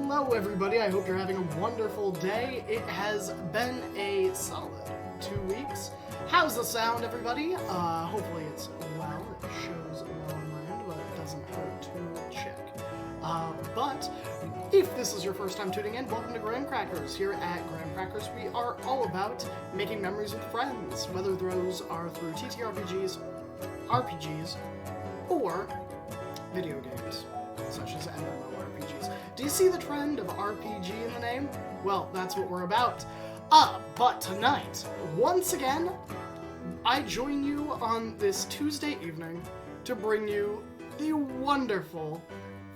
Hello everybody, I hope you're having a wonderful day. It has been a solid 2 weeks. How's the sound, everybody? Hopefully it's well. It shows well on my end, but it doesn't hurt to check. But if this is your first time tuning in, welcome to Graham Crackers. Here at Graham Crackers, we are all about making memories with friends, whether those are through TTRPGs, RPGs, or video games, such as MMORPGs. Do you see the trend of RPG in the name? Well, that's what we're about. But tonight, once again, I join you on this Tuesday evening to bring you the wonderful,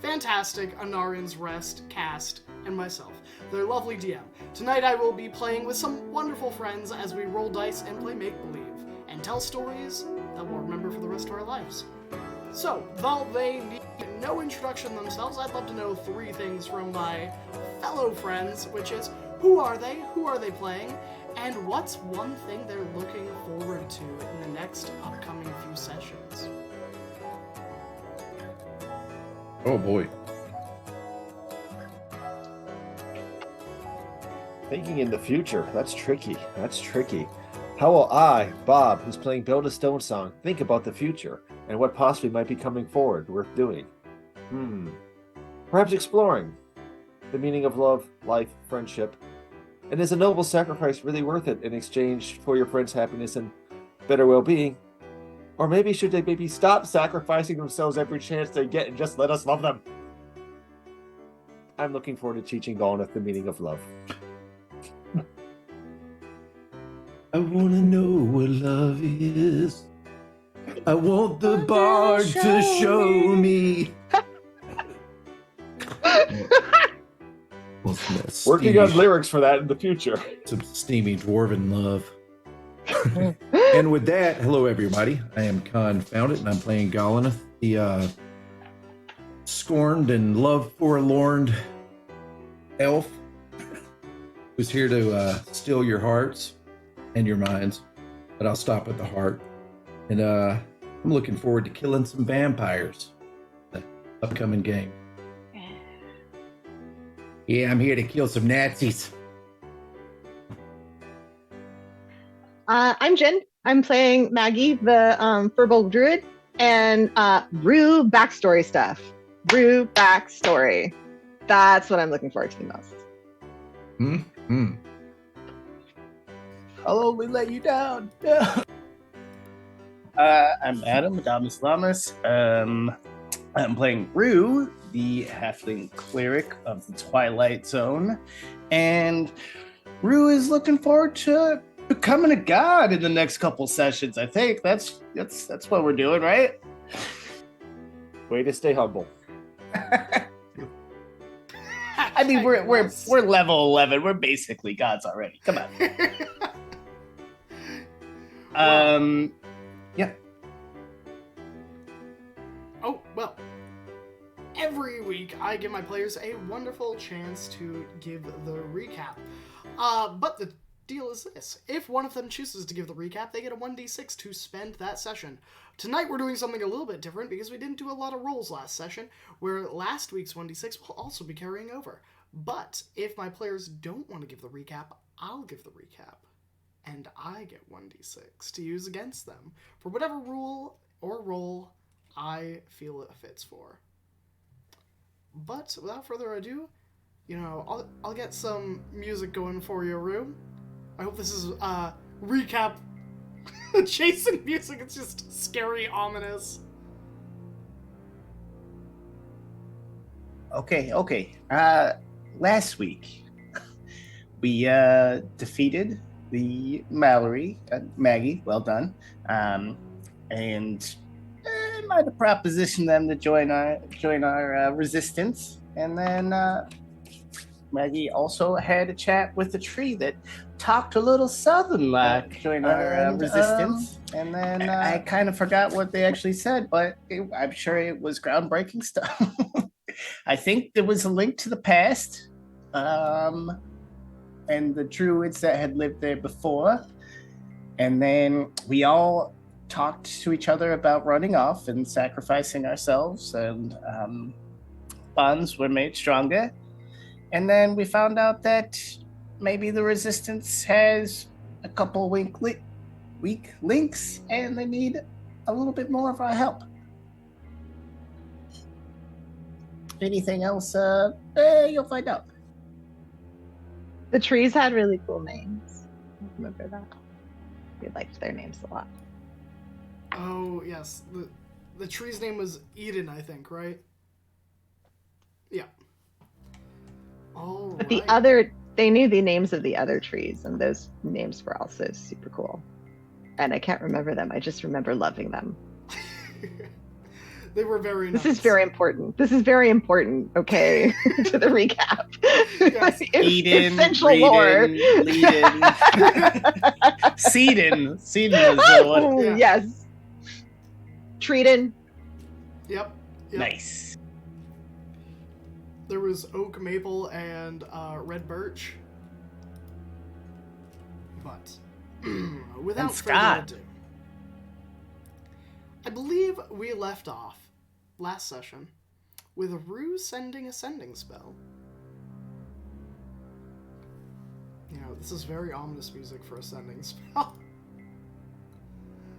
fantastic Anarions Rest cast and myself, their lovely DM. Tonight I will be playing with some wonderful friends as we roll dice and play make-believe, and tell stories that we'll remember for the rest of our lives. So, though they need no introduction themselves, I'd love to know 3 things from my fellow friends, which is, who are they playing, and what's one thing they're looking forward to in the next upcoming few sessions? Oh boy. Thinking in the future, that's tricky. How will I, Bob, who's playing Build a Stone Song, think about the future and what possibly might be coming forward worth doing? Perhaps exploring the meaning of love, life, friendship, and is a noble sacrifice really worth it in exchange for your friend's happiness and better well-being? Or maybe should they stop sacrificing themselves every chance they get and just let us love them? I'm looking forward to teaching Galneth the meaning of love. I wanna know what love is. I want the bard to show me. Working on lyrics for that in the future. Some steamy dwarven love. And with that, hello everybody. I am Confounded, and I'm playing Galneth, the scorned and love-forlorn elf who's here to steal your hearts and your minds. But I'll stop at the heart. And I'm looking forward to killing some vampires in the upcoming game. Yeah, I'm here to kill some Nazis. I'm Jen. I'm playing Maggie, the Furbolg Druid, and Rue backstory stuff. Rue backstory. That's what I'm looking forward to the most. I'll only let you down. I'm Adam, Adamus Lamas. I'm playing Rue, the halfling cleric of the Twilight Zone, and Rue is looking forward to becoming a god in the next couple sessions. I think that's what we're doing, right? Way to stay humble. I mean, we're level 11. We're basically gods already. Come on. Yeah. Oh, well. Every week, I give my players a wonderful chance to give the recap. But the deal is this. If one of them chooses to give the recap, they get a 1d6 to spend that session. Tonight, we're doing something a little bit different because we didn't do a lot of rolls last session, where last week's 1d6 will also be carrying over. But if my players don't want to give the recap, I'll give the recap. And I get 1d6 to use against them for whatever rule or roll I feel it fits for. But without further ado, I'll get some music going for you, Rue. I hope this is recap adjacent music. It's just scary, ominous. Okay. Last week, we defeated the Maggie, well done, and might have propositioned them to join our resistance, and then Maggie also had a chat with the tree that talked a little southern like, join our resistance, and then I kind of forgot what they actually said, but I'm sure it was groundbreaking stuff. I think there was a link to the past, and the druids that had lived there before, and then we all talked to each other about running off and sacrificing ourselves, and bonds were made stronger. And then we found out that maybe the resistance has a couple weak links, and they need a little bit more of our help. Anything else, you'll find out. The trees had really cool names. I remember that. We liked their names a lot. Oh, yes. The tree's name was Eden, I think, right? Yeah. All But right. they knew the names of the other trees, and those names were also super cool. And I can't remember them. I just remember loving them. They were very nice. This is very important. Okay, to the recap. Yes. Eden, essential Reeden, lore. Leeden. Seeden. Seeden was the one. Oh, Yeah. yes. Treated. Yep. Nice. There was oak, maple, and red birch. But without And further Scott. ado, I believe we left off last session with Rue sending a sending spell. You know, this is very ominous music for a sending spell.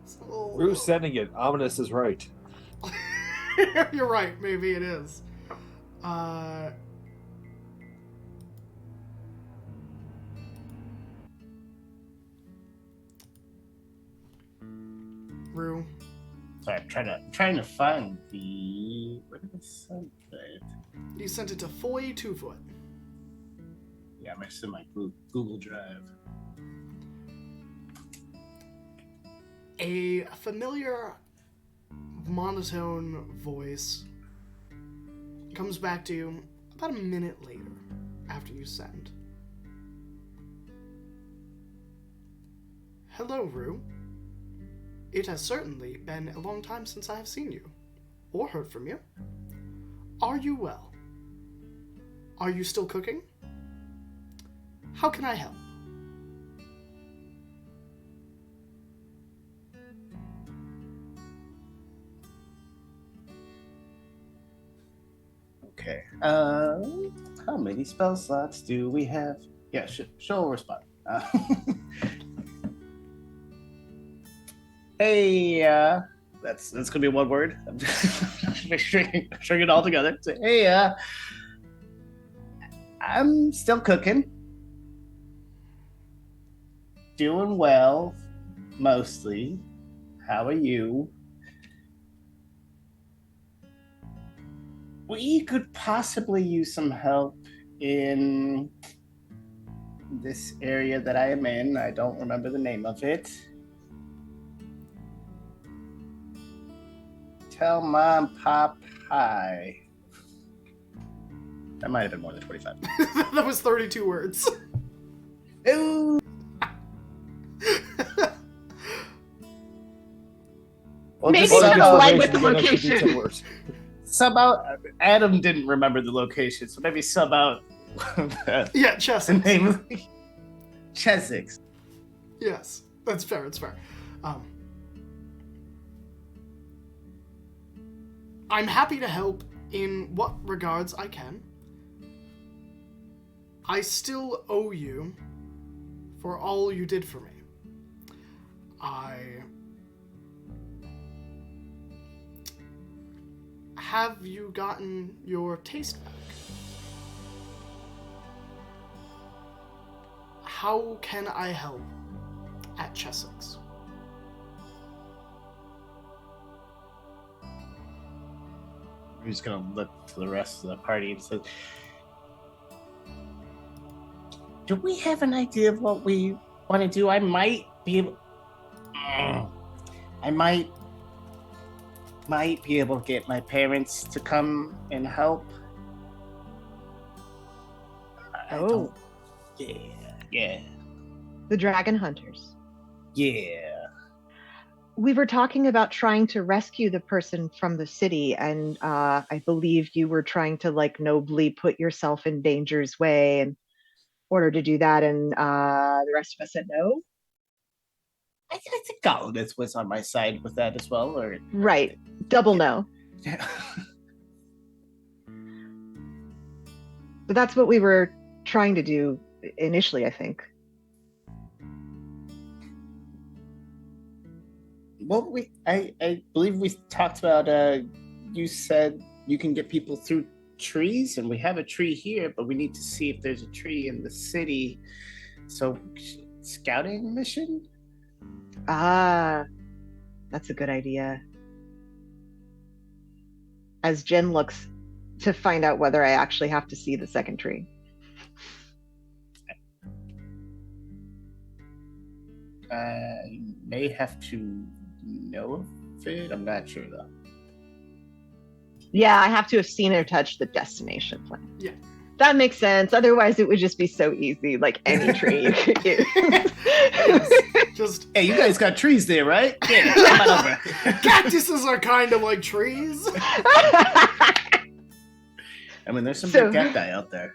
So, Rue's sending it. Ominous is right. You're right, maybe it is. Rue. Sorry, I'm trying to find the. Where did I send it? You sent it to Foy 2-Foot. Yeah, I'm in my Google Drive. A familiar monotone voice comes back to you about a minute later after you send. Hello, Rue. It has certainly been a long time since I have seen you, or heard from you. Are you well? Are you still cooking? How can I help? Okay. How many spell slots do we have? Yeah, she'll respond. Hey, that's gonna be one word. I'm just string it all together. Say, hey, I'm still cooking. Doing well, mostly. How are you? We could possibly use some help in this area that I am in. I don't remember the name of it. Tell Mom, Pop, hi. That might have been more than 25. That was 32 words. Ooh. Well, Maybe just somehow, led with the location. somehow Adam didn't remember the location, so maybe sub out Yeah, the Chessex. name of Chessex. Yes, that's fair. It's fair. I'm happy to help in what regards I can. I still owe you for all you did for me. Have you gotten your taste back? How can I help at Chessex? We're just gonna look to the rest of the party and say, do we have an idea of what we want to do? I might be able to get my parents to come and help. Yeah. The Dragon Hunters. Yeah. We were talking about trying to rescue the person from the city, and I believe you were trying to nobly put yourself in danger's way in order to do that, and the rest of us said no. I think Gollum was on my side with that as well, or Right. Double no. But that's what we were trying to do initially, I think. Well, I believe we talked about. You said you can get people through trees, and we have a tree here, but we need to see if there's a tree in the city. So, scouting mission. Ah, that's a good idea. As Jen looks to find out whether I actually have to see the second tree. I may have to know of it. I'm not sure though. Yeah, I have to have seen or touched the destination plan. Yeah. That makes sense. Otherwise, it would just be so easy, like any tree you could use. Just Hey, you guys got trees there, right? Yeah, come on over. cactuses are kind of like trees. I mean, there's some So- big cacti out there.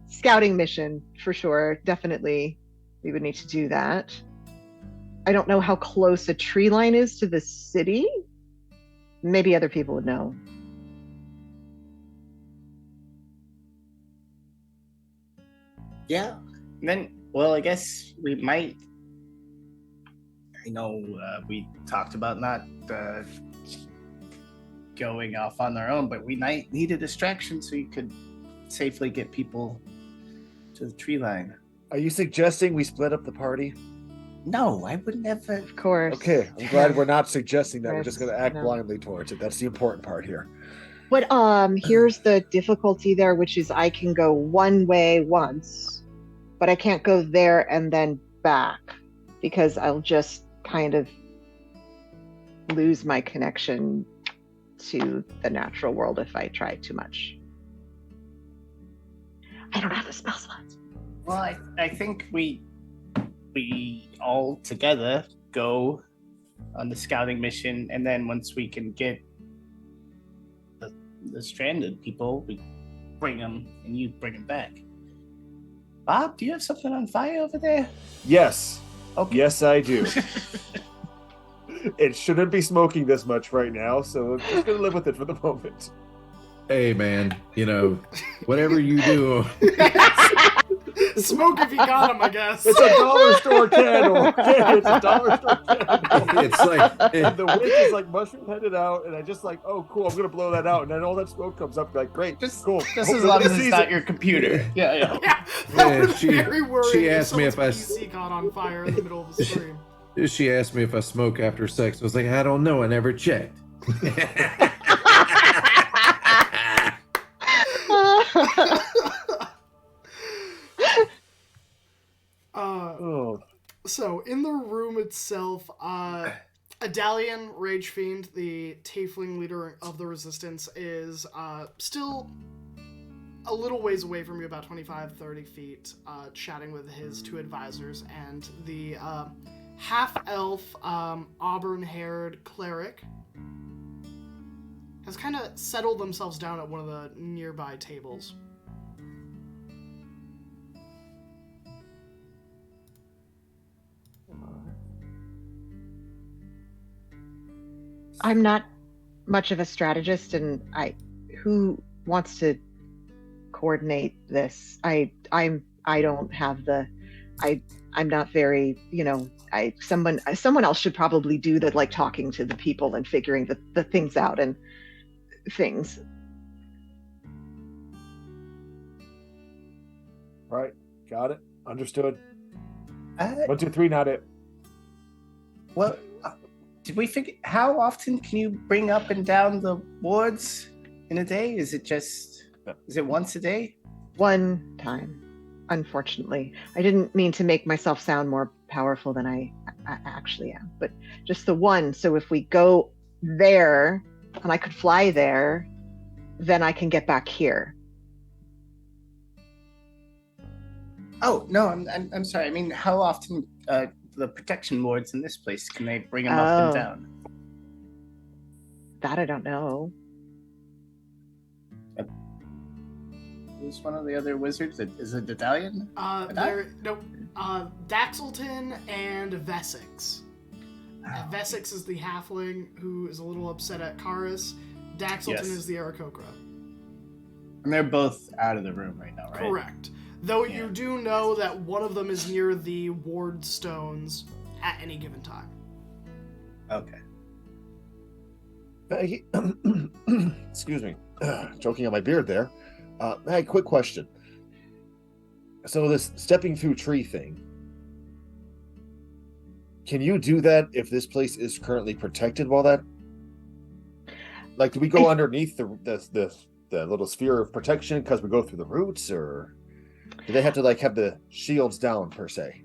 Scouting mission, for sure. Definitely, we would need to do that. I don't know how close a tree line is to the city. Maybe other people would know. Yeah. And then, well, I guess we might. I know we talked about not going off on their own, but we might need a distraction so you could safely get people to the tree line. Are you suggesting we split up the party? No, I would never. Of course. Okay, I'm glad we're not suggesting that. We're Yes, just going to act no. blindly towards it. That's the important part here. But here's the difficulty there, which is I can go one way once, but I can't go there and then back because I'll just kind of lose my connection to the natural world if I try too much. I don't have the spell slots. Well, I think we all together go on the scouting mission, and then once we can get the stranded people, we bring them, and you bring them back. Bob, do you have something on fire over there? Yes. Okay. Yes, I do. It shouldn't be smoking this much right now, so I'm just going to live with it for the moment. Hey, man, you know, whatever you do, Smoke if you got them, I guess. It's a dollar store candle. Okay, it's a dollar store candle. it's like, And the wick is like mushroom headed out, and I just like, oh, cool, I'm gonna blow that out, and then all that smoke comes up, like, great, Just cool. Just Hope as long nobody as it's sees not it. your computer. Yeah, yeah. Yeah, that Yeah, would be she- very worrying. she asked me if I someone's PC caught on fire in the middle of the stream. she asked me if I smoke after sex. I was like, I don't know. I never checked. Oh, So, in the room itself, Adalian, Rage Fiend, the tiefling leader of the Resistance, is still a little ways away from you, about 25-30 feet, chatting with his two advisors, and the half-elf, auburn-haired cleric has kind of settled themselves down at one of the nearby tables. I'm not much of a strategist, and who wants to coordinate this? I'm not very, someone else should probably do the like talking to the people and figuring the things out and things. right, got it, understood. 1, 1, 2, 3, not it. Well, did we figure? How often can you bring up and down the wards in a day? Is it once a day? One time, unfortunately. I didn't mean to make myself sound more powerful than I actually am, but just the one. So if we go there and I could fly there, then I can get back here. Oh no, I'm sorry. I mean, how often the protection wards in this place can they bring them up and Oh. down? That I don't know. Who's one of the other wizards? Is it Dedalian? Daxelton and Vesix. Vesix is the halfling who is a little upset at Karis. Daxelton Yes. is the Aarakocra. And they're both out of the room right now, right? Correct. Though Yeah. you do know that one of them is near the ward stones at any given time. Okay. Maggie, excuse me, choking on my beard there. Maggie, quick question. So this stepping through tree thing, can you do that if this place is currently protected while that? Like, do we go underneath the little sphere of protection because we go through the roots, or do they have to like have the shields down per se?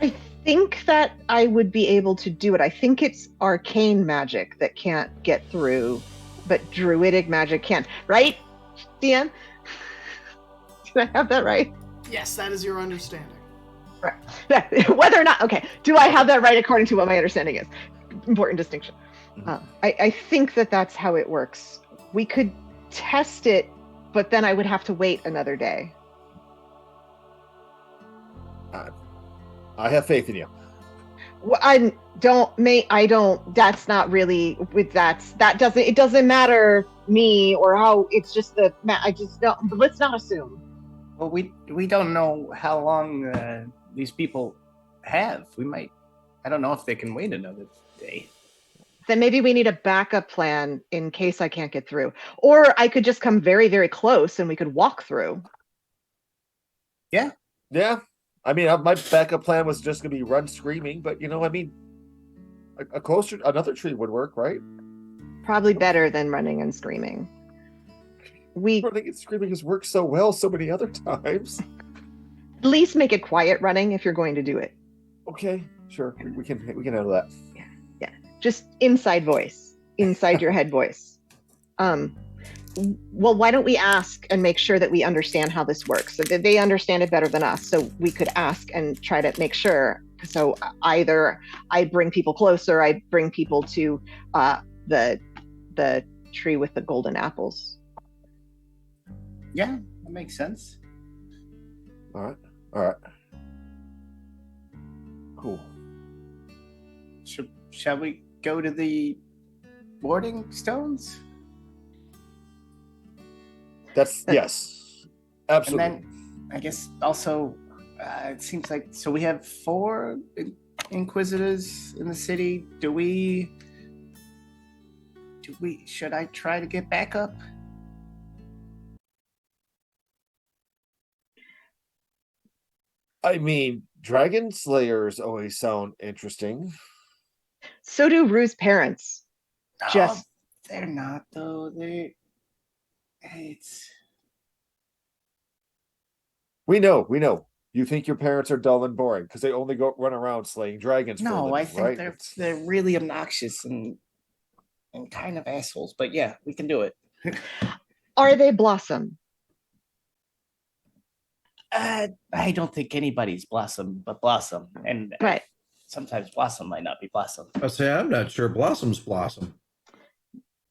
I think that I would be able to do it. I think it's arcane magic that can't get through, but druidic magic can. Right, DM? Did I have that right? Yes, that is your understanding. Right. Whether or not, okay, do I have that right according to what my understanding is? Important distinction. I think that that's how it works. We could test it, but then I would have to wait another day. I have faith in you. Well, I don't. That's not really. It doesn't matter me or how. It's just I just don't. But let's not assume. Well, we don't know how long these people have. We might. I don't know if they can wait another day. Then maybe we need a backup plan in case I can't get through. Or I could just come very, very close and we could walk through. Yeah. I mean, my backup plan was just gonna be run screaming, but I mean, another tree would work, right? Probably better than running and screaming. Running and screaming has worked so well so many other times. At least make it quiet running if you're going to do it. Okay, sure, we can handle that. Yeah. Just inside voice, inside your head voice. Well, why don't we ask and make sure that we understand how this works? So that they understand it better than us. So we could ask and try to make sure. So either I bring people closer, I bring people to the tree with the golden apples. Yeah, that makes sense. All right. Cool. Shall we go to the warding stones? Yes, absolutely. And then I guess also it seems like so we have 4 inquisitors in the city. Should I try to get back up? I mean, dragon slayers always sound interesting. So do Rue's parents. Just they're not though. We know. You think your parents are dull and boring because they only run around slaying dragons. No, for a living, I think right? they're really obnoxious and kind of assholes. But yeah, we can do it. Are they Blossom? I don't think anybody's Blossom but Blossom, and Right. sometimes Blossom might not be Blossom. I say I'm not sure Blossom's Blossom.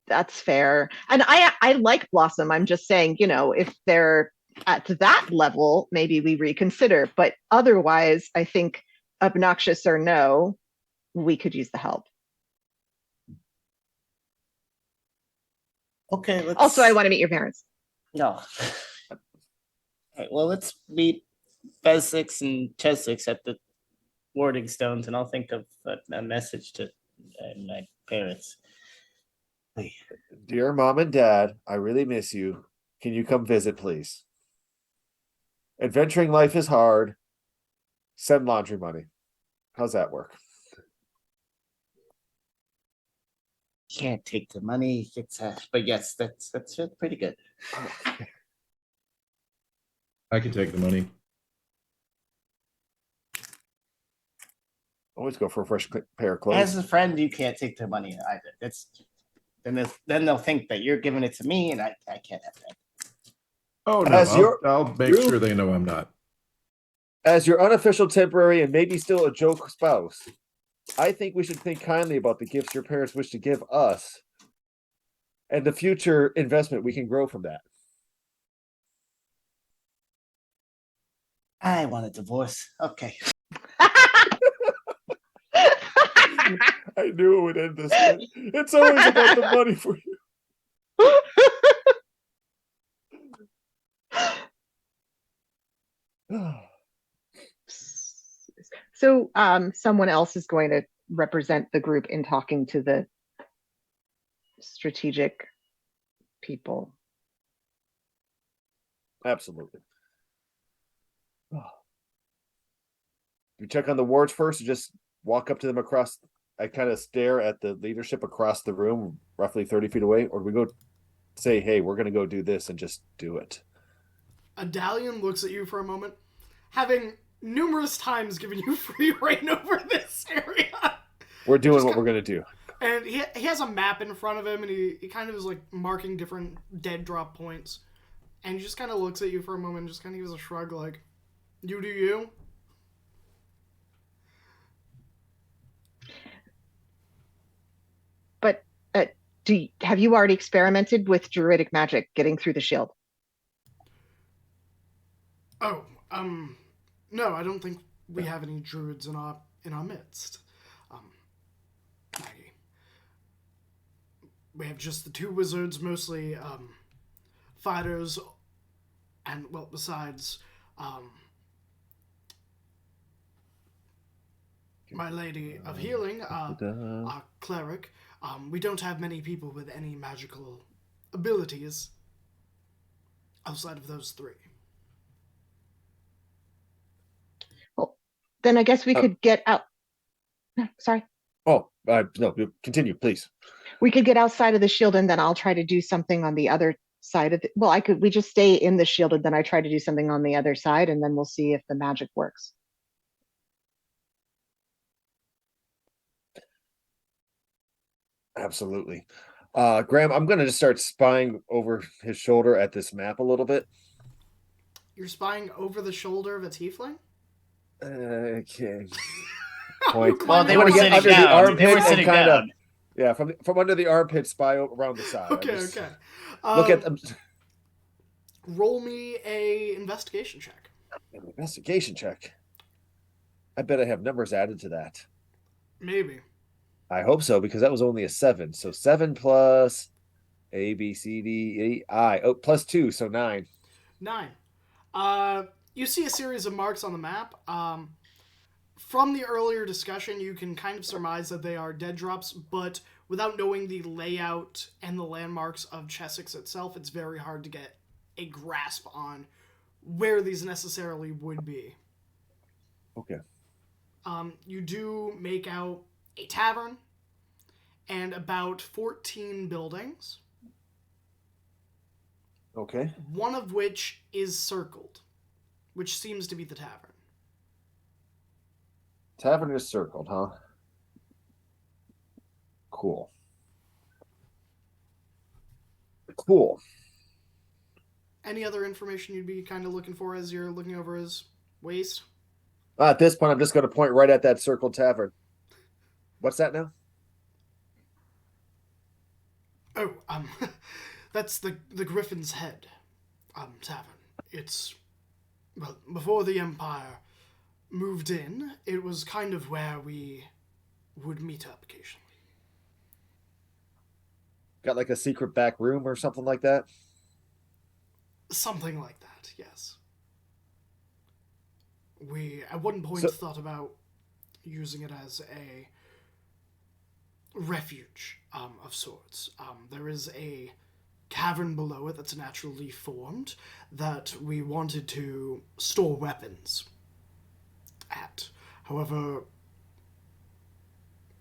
That's fair. And I like Blossom. I'm just saying, if they're at that level, maybe we reconsider. But otherwise, I think obnoxious or no, we could use the help. Okay. Also, I want to meet your parents. No. All right, well, let's meet Besix and Chesix at the warding stones, and I'll think of a message to my parents. Dear Mom and Dad, I really miss you. Can you come visit, please? Adventuring life is hard. Send laundry money. How's that work? Can't take the money. But yes, that's pretty good. I can take the money. Always go for a fresh pair of clothes. As a friend, you can't take their money either. Then they'll think that you're giving it to me, and I can't have that. Oh no, I'll make sure they know I'm not. As your unofficial temporary and maybe still a joke spouse, I think we should think kindly about the gifts your parents wish to give us and the future investment we can grow from that. I want a divorce. Okay. I knew it would end this way. It's always about the money for you. So someone else is going to represent the group in talking to the strategic people. Absolutely. You check on the wards first, or just walk up to them across. I kind of stare at the leadership across the room, roughly 30 feet away, or do we go say, hey, we're going to go do this and just do it? Adalion looks at you for a moment, having numerous times given you free reign over this area. We're doing what we're going to do. And he has a map in front of him, and he kind of is like marking different dead drop points. And he just kind of looks at you for a moment and just kind of gives a shrug like, you do you? But have you already experimented with druidic magic getting through the shield? Oh, no, I don't think we have any druids in our midst. Maggie. We have just the two wizards, mostly, fighters, and, well, besides, my lady of healing, our cleric. We don't have many people with any magical abilities outside of those three. Well, then I guess we could get out. Sorry. Oh, no, continue, please. We could get outside of the shield, and then I'll try to do something on the other side of it. Well, we just stay in the shield, and then I try to do something on the other side, and then we'll see if the magic works. Absolutely. Graham, I'm going to just start spying over his shoulder at this map a little bit. You're spying over the shoulder of a tiefling? Okay. Point. Well, they I'm were gonna get sitting under the down. armpit They were and sitting kinda- down. Yeah, from under the armpit, spy around the side. Okay, Just okay. Look at them. Roll me a investigation check. An investigation check. I bet I have numbers added to that. Maybe. I hope so, because that was only a 7. So 7 plus A, B, C, D, E, I. Oh, plus 2, so 9. 9. You see a series of marks on the map. From the earlier discussion, you can kind of surmise that they are dead drops, but without knowing the layout and the landmarks of Chessex itself, it's very hard to get a grasp on where these necessarily would be. Okay. You do make out a tavern and about 14 buildings. Okay. One of which is circled, which seems to be the tavern. Tavern is circled, huh? Cool. Cool. Any other information you'd be kind of looking for as you're looking over his waist? At this point, I'm just going to point right at that circled tavern. What's that now? Oh, that's the Griffin's Head tavern. It's, well, before the Empire moved in, it was kind of where we would meet up occasionally. Got like a secret back room or something like that? Something like that, yes. We, at one point, thought about using it as a refuge of sorts. There is a cavern below it that's naturally formed that we wanted to store weapons at. However,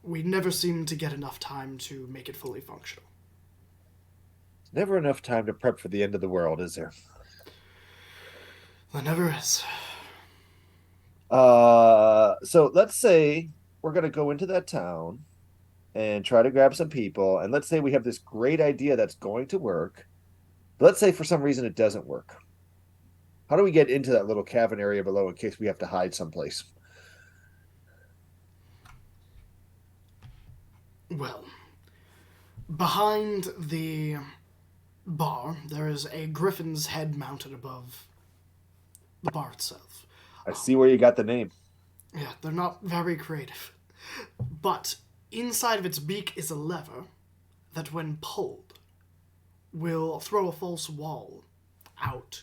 we never seemed to get enough time to make it fully functional. Never enough time to prep for the end of the world, is there? There never is. So let's say we're going to go into that town and try to grab some people. And let's say we have this great idea that's going to work. But let's say for some reason it doesn't work. How do we get into that little cavern area below in case we have to hide someplace? Well, behind the bar, there is a griffin's head mounted above the bar itself. I see where you got the name. Yeah, they're not very creative. But inside of its beak is a lever that, when pulled, will throw a false wall out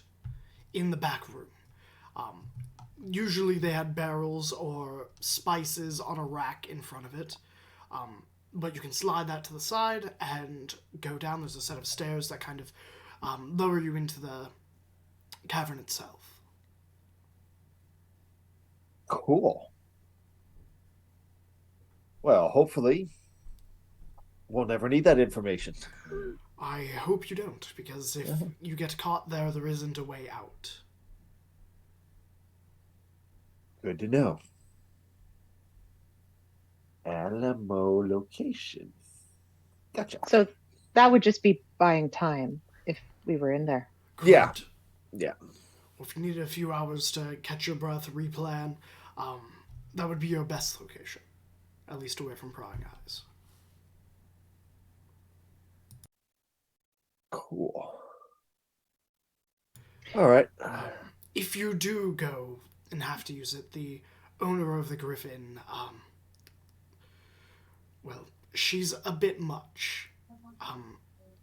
in the back room. Usually they had barrels or spices on a rack in front of it. But you can slide that to the side and go down. There's a set of stairs that kind of lower you into the cavern itself. Cool. Well, hopefully we'll never need that information. I hope you don't, because if you get caught there, there isn't a way out. Good to know. Alamo location. Gotcha. So that would just be buying time if we were in there. Yeah. Correct. Yeah. Well, if you needed a few hours to catch your breath, replan, that would be your best location. At least away from prying eyes. Cool. All right. If you do go and have to use it, the owner of the Griffin, well, she's a bit much.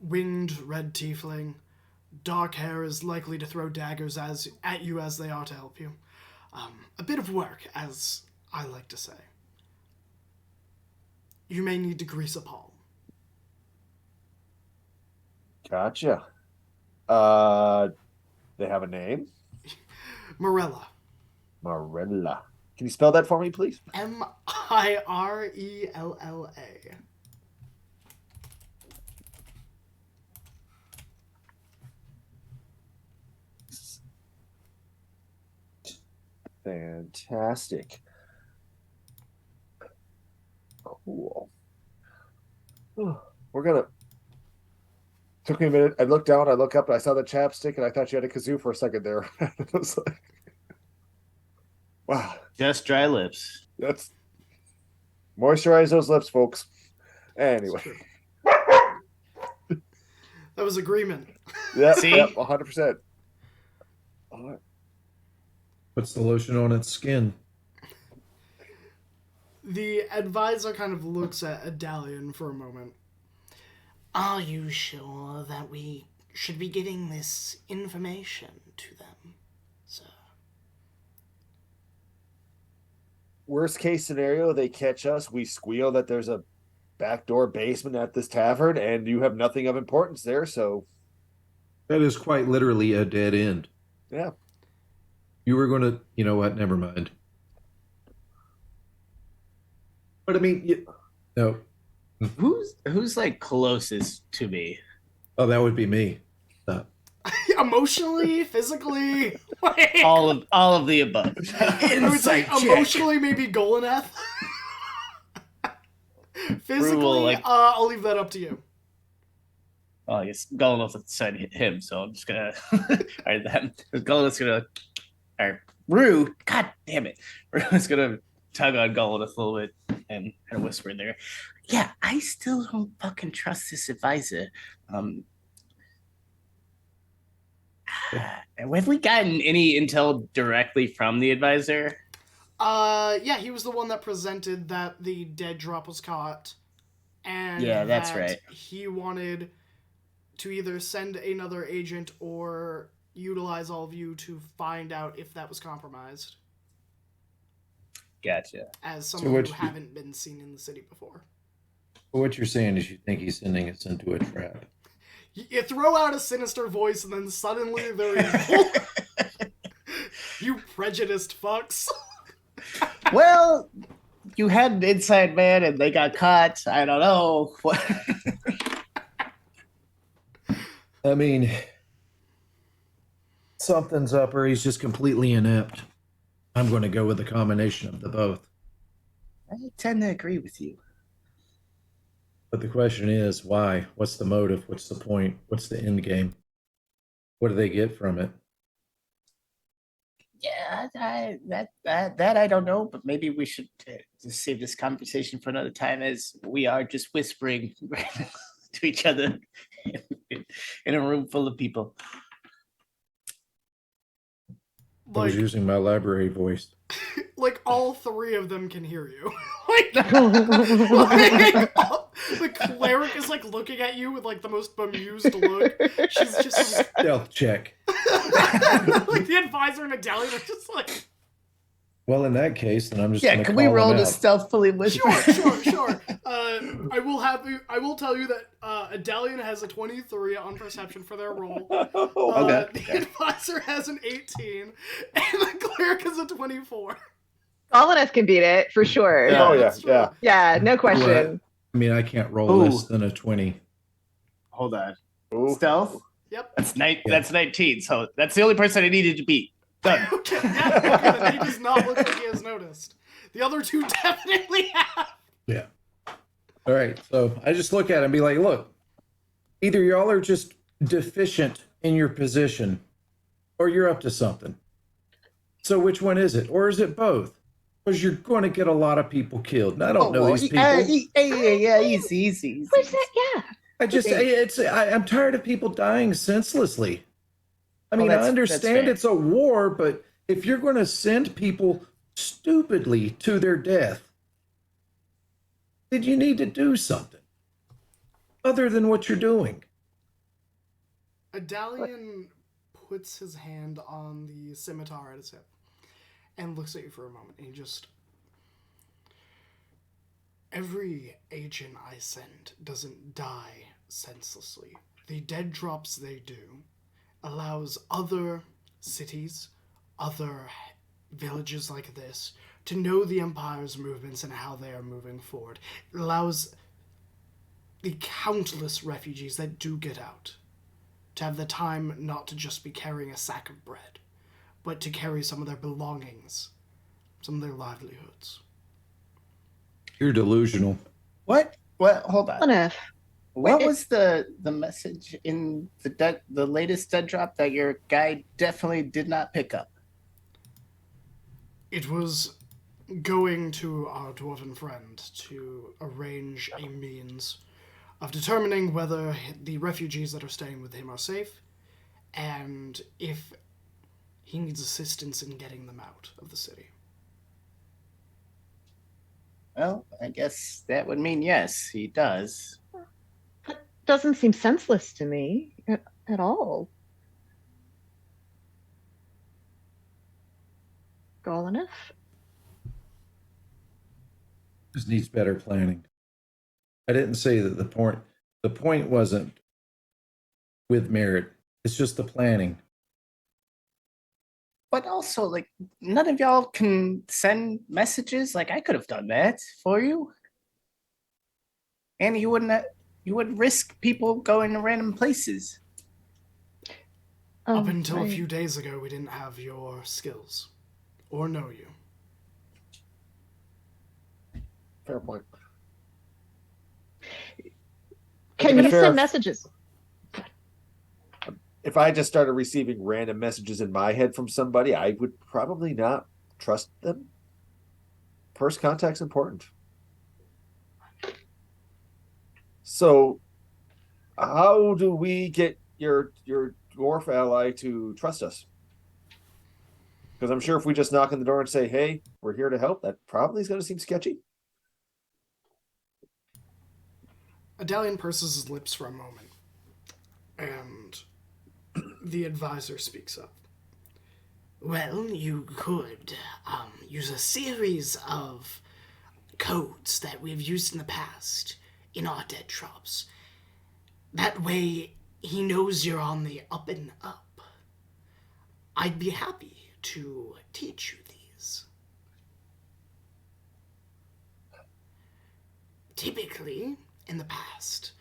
Winged red tiefling, dark hair is likely to throw daggers at you as they are to help you. A bit of work, as I like to say. You may need to grease a palm. Gotcha. They have a name? Morella. Marilla. Can you spell that for me, please? Mirella. Fantastic. Cool. We're gonna. Took me a minute. I looked down, I look up, and I saw the chapstick, and I thought you had a kazoo for a second there. I was like, wow. Just dry lips. That's moisturize those lips, folks. Anyway. That was agreement. Yep, See? yep, 100%. All right. Puts the lotion on its skin. The advisor kind of looks at Adalion for a moment. Are you sure that we should be giving this information to them, sir? Worst case scenario, they catch us, we squeal that there's a backdoor basement at this tavern, and you have nothing of importance there, so That is quite literally a dead end. yeah. You were going to, you know what? Never mind. But I mean, no. Who's like closest to me? Oh, that would be me. Stop. Emotionally, physically, like, All of the above. I would say emotionally, maybe Golaneth. Physically, Rule, like- I'll leave that up to you. Well, I guess Golanoth said him, so I'm just gonna. Or them. Golanoth's gonna. Or Rue. God damn it. Rue's gonna tug on Golanoth a little bit and kind of whisper in there. Yeah, I still don't fucking trust this advisor. Have we gotten any intel directly from the advisor? Yeah, he was the one that presented that the dead drop was caught, and Yeah, that's that right. He wanted to either send another agent or utilize all of you to find out if that was compromised, Gotcha. as So someone what who you- haven't been seen in the city before. What you're saying is you think he's sending us into a trap. You throw out a sinister voice, and then suddenly they're evil. You prejudiced fucks. Well, you had an inside man and they got caught. I don't know. I mean, something's up or he's just completely inept. I'm going to go with a combination of the both. I tend to agree with you. But the question is, why? What's the motive? What's the point? What's the end game? What do they get from it? Yeah, that I don't know, but maybe we should just save this conversation for another time, as we are just whispering to each other in a room full of people. I was Like, using my library voice. like all three of them can hear you. The cleric is like looking at you with like the most bemused look. She's just like, Stealth check. Like the advisor and Adalion are just like, Well, in that case, then I'm just Yeah, gonna can we call roll him to out. stealthily whisper? sure. I will tell you that Adalion has a 23 on perception for their roll. Okay. The advisor has an 18, and the cleric has a 24. Colonist can beat it for sure. Yeah. Oh, yeah, that's true. yeah. Yeah, no question. I mean, I can't roll Ooh. less than a 20. Hold on. Ooh. Stealth? Yep. That's 19, so that's the only person I needed to beat. Done. Okay, yeah, okay, then he does not look like he has noticed. The other two definitely have. Yeah. All right. So I just look at him and be like, look, either y'all are just deficient in your position or you're up to something. So which one is it? Or is it both? Because you're going to get a lot of people killed. And I don't know these people. Yeah, easy. Where's that? Yeah. I'm tired of people dying senselessly. I mean, I that's understand fair. it's a war, but if you're going to send people stupidly to their death, then you need to do something other than what you're doing. Adalion puts his hand on the scimitar at his hip and looks at you for a moment. And he just... Every agent I send doesn't die senselessly. The dead drops they do allows other cities, other villages like this, to know the Empire's movements and how they are moving forward. It allows the countless refugees that do get out to have the time not to just be carrying a sack of bread, but to carry some of their belongings, some of their livelihoods. You're delusional. What? Hold on. Enough. What was the message in the latest dead drop that your guy definitely did not pick up? It was going to our dwarven friend to arrange a means of determining whether the refugees that are staying with him are safe, and if he needs assistance in getting them out of the city. Well, I guess that would mean yes, he does. That doesn't seem senseless to me at all. Goleniff? This needs better planning. I didn't say that the point wasn't with merit. It's just the planning. But also, like, none of y'all can send messages. Like, I could have done that for you, and you wouldn't risk people going to random places. Up until right. a few days ago, we didn't have your skills or know you. Fair point. Can be you fair, send messages? If I just started receiving random messages in my head from somebody, I would probably not trust them. First contact's important. So, how do we get your dwarf ally to trust us? Because I'm sure if we just knock on the door and say, "Hey, we're here to help," that probably is going to seem sketchy. Adalion purses his lips for a moment, and the advisor speaks up. Well, you could use a series of codes that we've used in the past in our dead drops. That way, he knows you're on the up and up. I'd be happy to teach you these. Typically, in the past,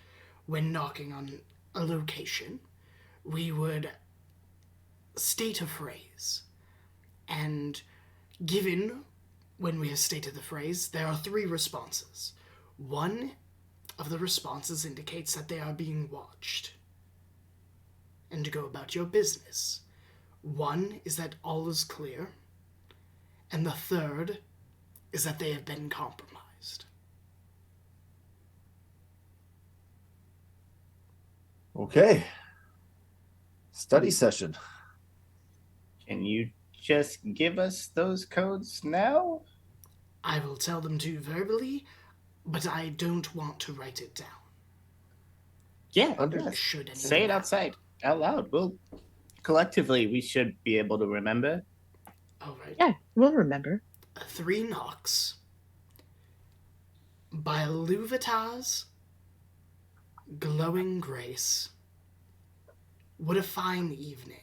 when knocking on a location, we would state a phrase, and given when we have stated the phrase, there are 3 responses. One of the responses indicates that they are being watched and to go about your business. One is that all is clear, and the third is that they have been compromised. Okay. Study session. Can you just give us those codes now? I will tell them to you verbally, but I don't want to write it down. Yeah, Understood. Should anything say it happen. outside, out loud. We'll collectively, we should be able to remember. All right. Yeah, we'll remember. 3 knocks by Luvatar's glowing grace. What a fine evening.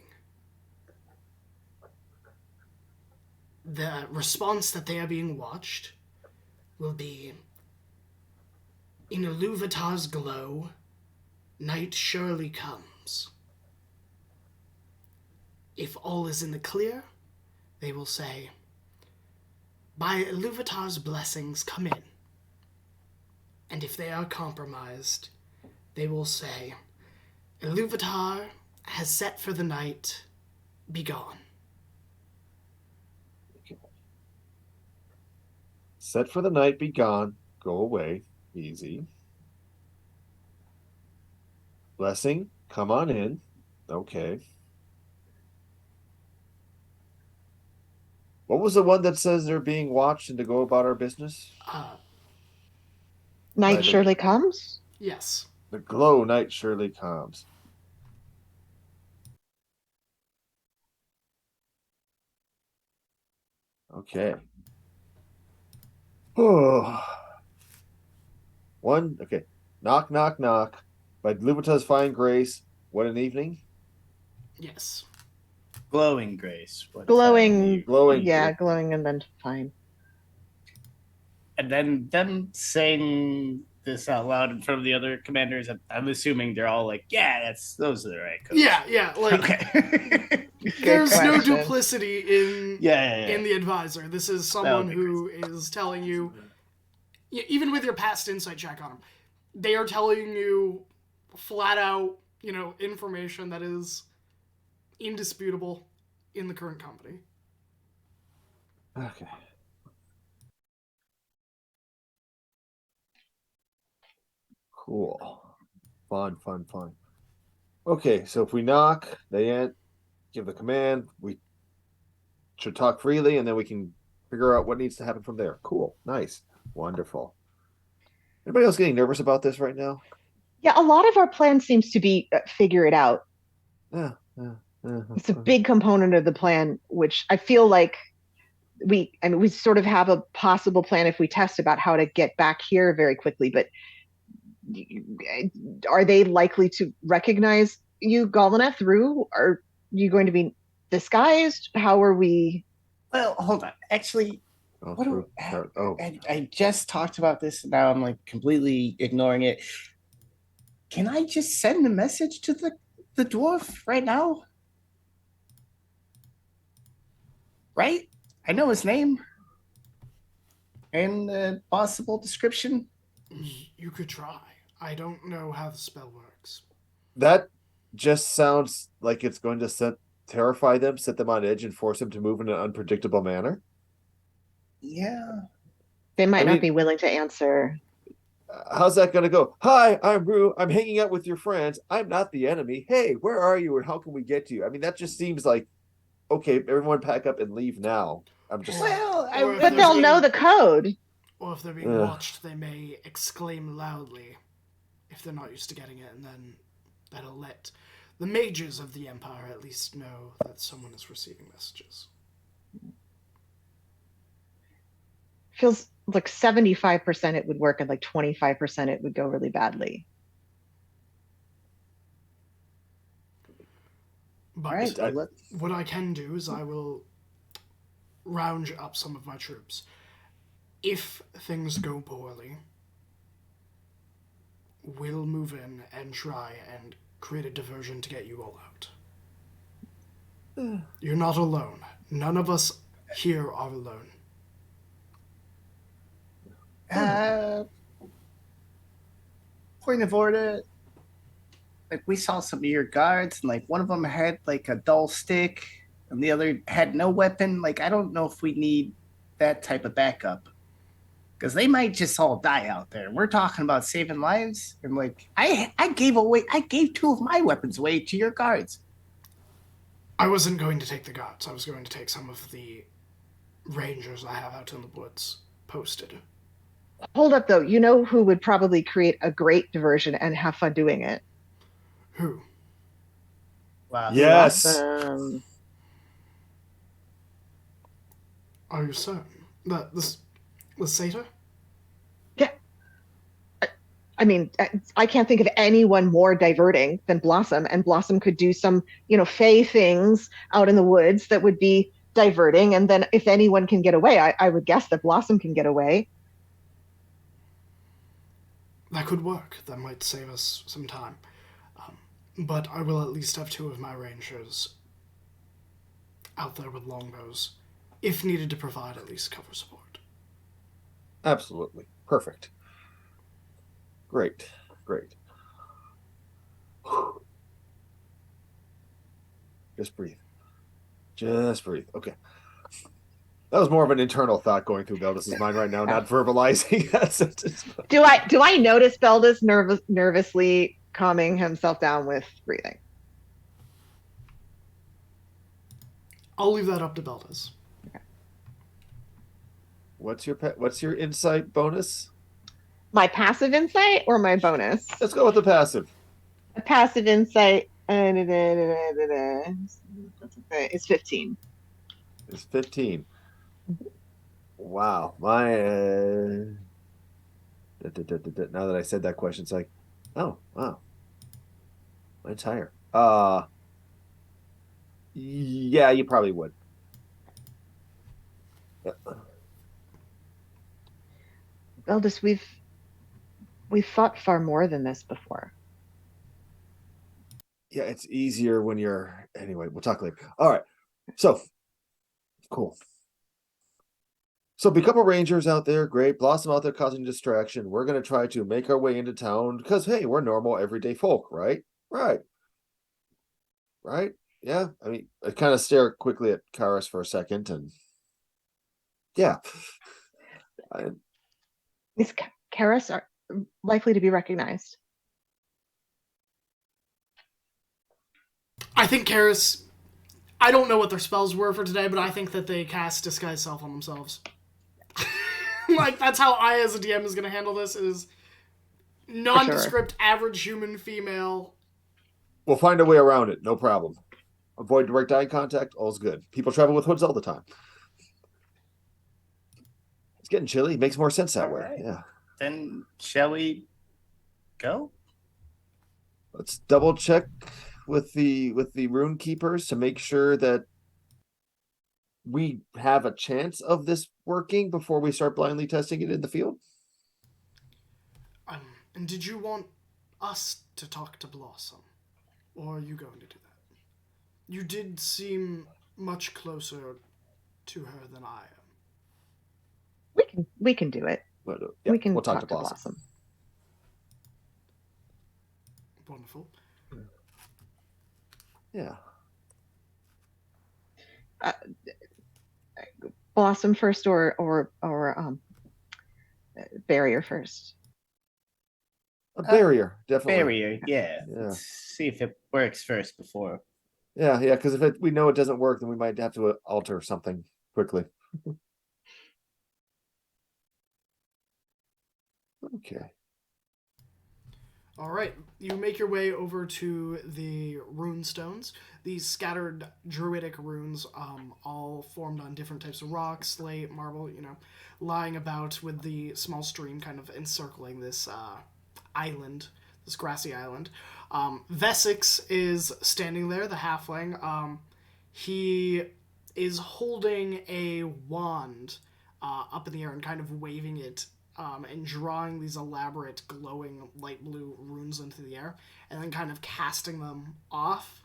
The response that they are being watched will be, in Luvatar's glow, night surely comes. If all is in the clear, they will say, by Luvatar's blessings, come in. And if they are compromised, they will say, Iluvatar has set for the night, be gone. Set for the night, be gone, go away, easy. Blessing, come on in. Okay. What was the one that says they're being watched and to go about our business? Night By the- surely comes. Yes. The glow night surely comes. Okay. Oh. One, okay. Knock, knock, knock. By Luberta's fine grace. What an evening. Yes. Glowing grace. What Glowing. Glowing. Yeah, glowing and then fine. And then them saying this out loud in front of the other commanders, I'm assuming they're all like, yeah, those are the right codes. Yeah, like, Okay. there's no question. duplicity in yeah. in the advisor. This is someone who is telling you, even with your past insight check on them, they are telling you flat out, information that is indisputable in the current company. Okay. Cool. Fun. Okay, so if we knock, they give the command, we should talk freely, and then we can figure out what needs to happen from there. Cool. Nice. Wonderful. Anybody else getting nervous about this right now? Yeah, a lot of our plan seems to be figure it out. Yeah. It's a big component of the plan, which I feel like we sort of have a possible plan if we test about how to get back here very quickly, but are they likely to recognize you, Galvaneth, through? Are you going to be disguised? How are we? Well, hold on. Actually, I just talked about this, and now I'm like completely ignoring it. Can I just send a message to the dwarf right now? Right? I know his name and the possible description. You could try. I don't know how the spell works. That just sounds like it's going to terrify them, set them on edge, and force them to move in an unpredictable manner. Yeah. They might not be willing to answer. How's that going to go? Hi, I'm Rue. I'm hanging out with your friends. I'm not the enemy. Hey, where are you and how can we get to you? I mean, that just seems like, okay, everyone pack up and leave now. I'm just... But they'll know the code. Or if they're being watched, they may exclaim loudly if they're not used to getting it, and then that'll let the mages of the Empire at least know that someone is receiving messages. Feels like 75% it would work and like 25% it would go really badly. But all right, what I can do is I will round up some of my troops. If things go poorly, we'll move in and try and create a diversion to get you all out. You're not alone. None of us here are alone. Point of order. Like, we saw some of your guards, and like one of them had like a dull stick, and the other had no weapon. Like, I don't know if we need that type of backup, because they might just all die out there. We're talking about saving lives, and like I gave 2 of my weapons away to your guards. I wasn't going to take the guards. I was going to take some of the rangers I have out in the woods posted. Hold up, though. You know who would probably create a great diversion and have fun doing it? Who? Wow. Yes. Are you certain that this was Satyr? Yeah. I mean, I can't think of anyone more diverting than Blossom, and Blossom could do some, fey things out in the woods that would be diverting. And then if anyone can get away, I would guess that Blossom can get away. That could work. That might save us some time. But I will at least have 2 of my rangers out there with longbows, if needed to provide at least cover support. Absolutely. Perfect. Great. Just breathe. Okay. That was more of an internal thought going through Beldis's mind right now, not verbalizing. Do I notice Beldis nervously calming himself down with breathing? I'll leave that up to Beldis. Okay. What's your insight bonus? My passive insight or my bonus? Let's go with the passive. A passive insight is 15. It's 15. Wow. My now that I said that question, it's like, oh wow. Mine's higher. Yeah, you probably would. Beldis, we've fought far more than this before. Yeah, it's easier when you're. Anyway, we'll talk later. All right. So, cool. So, be a couple rangers out there. Great. Blossom out there causing distraction. We're going to try to make our way into town because, hey, we're normal, everyday folk, right? Right. Yeah. I mean, I kind of stare quickly at Karis for a second and. Yeah. These Karis are likely to be recognized. I think Karis... I don't know what their spells were for today, but I think that they cast Disguise Self on themselves. Like, that's how I, as a DM, is going to handle this, is nondescript, average human female. We'll find a way around it. No problem. Avoid direct eye contact. All's good. People travel with hoods all the time. It's getting chilly. It makes more sense that way. Right. Yeah. Then shall we go? Let's double check with the rune keepers to make sure that we have a chance of this working before we start blindly testing it in the field. And did you want us to talk to Blossom? Or are you going to do that? You did seem much closer to her than I am. We can do it. But, we can we'll talk to Blossom. Wonderful. Yeah. Blossom first or barrier first? A barrier, definitely. Barrier, yeah. Let's see if it works first before. Yeah, because if we know it doesn't work, then we might have to alter something quickly. Okay. All right, you make your way over to the rune stones. These scattered druidic runes, all formed on different types of rock, slate, marble, lying about with the small stream kind of encircling this island, this grassy island. Vesix is standing there, the halfling. He is holding a wand up in the air and kind of waving it and drawing these elaborate glowing light blue runes into the air and then kind of casting them off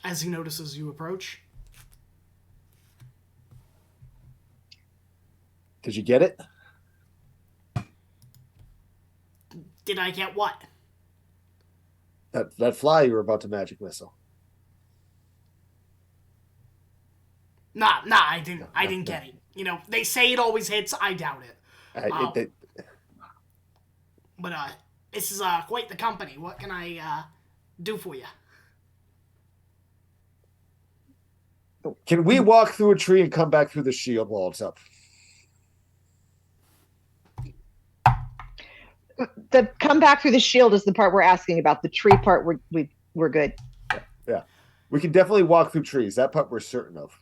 as he notices you approach. Did you get it? Did I get what? That fly you were about to magic missile. Nah, I didn't get it. They say it always hits. I doubt it. But this is quite the company. What can I do for you? Can we walk through a tree and come back through the shield while it's up? The come back through the shield is the part we're asking about. The tree part, we're good. We can definitely walk through trees. That part we're certain of.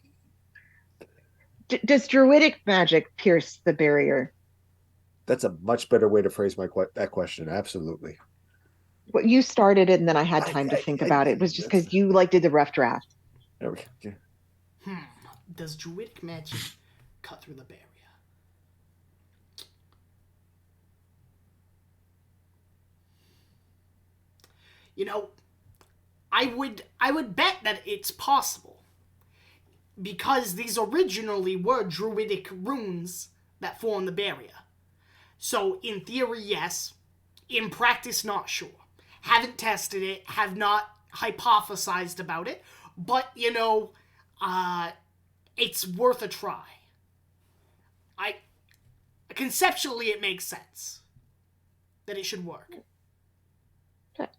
Does druidic magic pierce the barrier? That's a much better way to phrase that question. Absolutely. What you started it, and then I had time to think about it. It was just because you did the rough draft. There we go. Does druidic magic cut through the barrier? You know, I would bet that it's possible. Because these originally were druidic runes that form the barrier. So, in theory, yes. In practice, not sure. Haven't tested it, have not hypothesized about it, but, it's worth a try. Conceptually, it makes sense that it should work.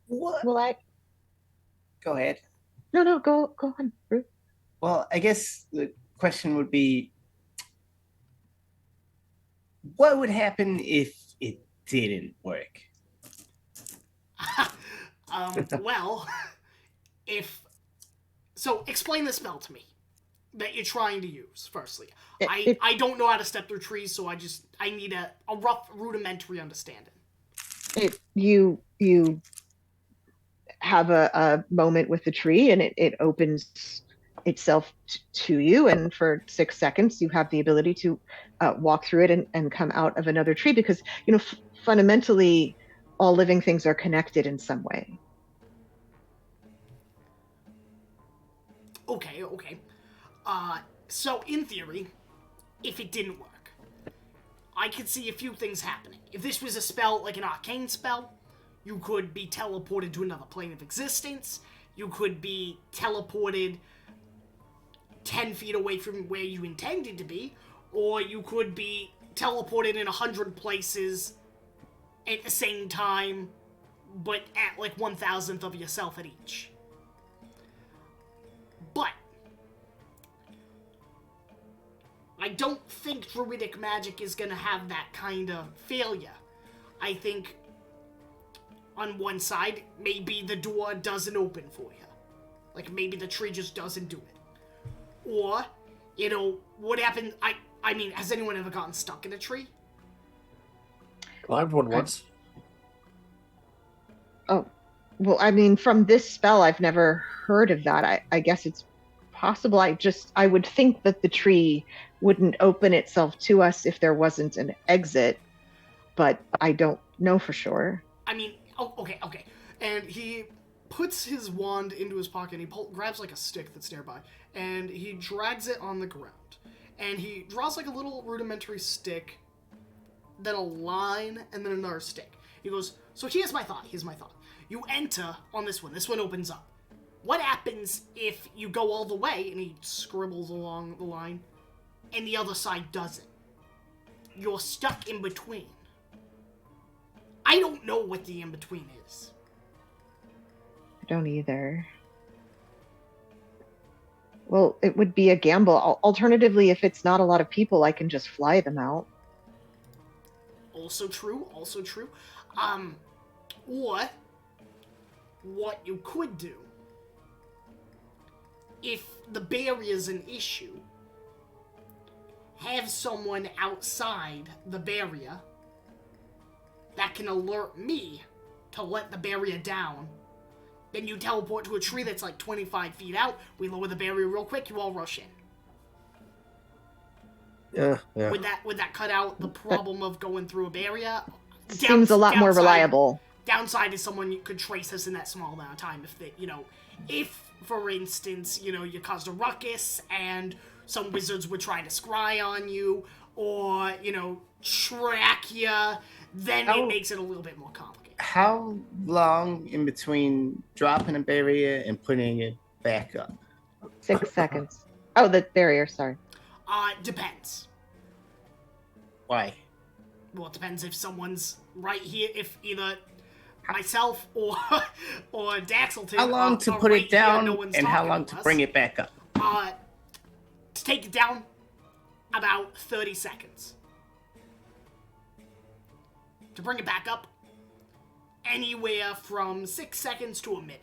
What? Well, Go ahead. No, go on, Ruth. Well, I guess the question would be, what would happen if it didn't work? Well, explain the spell to me that you're trying to use, firstly. I don't know how to step through trees, so I need a rough, rudimentary understanding. You have a moment with the tree, and it opens itself to you, and for 6 seconds you have the ability to walk through it and come out of another tree, because fundamentally all living things are connected in some way. Okay. So in theory, if it didn't work, I could see a few things happening. If this was a spell, like an arcane spell, you could be teleported to another plane of existence. You could be teleported 10 feet away from where you intended to be, or you could be teleported in 100 places at the same time, but at like 1,000th of yourself at each. But I don't think druidic magic is gonna have that kind of failure. I think on one side, maybe the door doesn't open for you. Like maybe the tree just doesn't do it. Or, what happened? I mean, has anyone ever gotten stuck in a tree? Climbed one once. Oh, well, I mean, from this spell, I've never heard of that. I guess it's possible. I would think that the tree wouldn't open itself to us if there wasn't an exit, but I don't know for sure. I mean, okay. And he puts his wand into his pocket, and he grabs like a stick that's nearby, and he drags it on the ground. And he draws like a little rudimentary stick, then a line, and then another stick. He goes, so here's my thought. You enter on this one. This one opens up. What happens if you go all the way, and he scribbles along the line, and the other side doesn't? You're stuck in between. I don't know what the in-between is. I don't either. Well, it would be a gamble. Alternatively, if it's not a lot of people, I can just fly them out. Also true. Or what you could do, if the barrier's an issue, have someone outside the barrier that can alert me to let the barrier down. Then you teleport to a tree that's like 25 feet out, we lower the barrier real quick, you all rush in. Yeah. Would that cut out the problem of going through a barrier? Seems a lot more reliable. Downside is someone could trace us in that small amount of time. If for instance, you caused a ruckus and some wizards were trying to scry on you, or, track you, then it makes it a little bit more complicated. How long in between dropping a barrier and putting it back up? 6 seconds. Oh, the barrier, sorry. Depends. Why? Well, it depends if someone's right here, if either myself or Daxelton. How long to put it down and how long to bring it back up? To take it down, about 30 seconds. To bring it back up, anywhere from 6 seconds to a minute.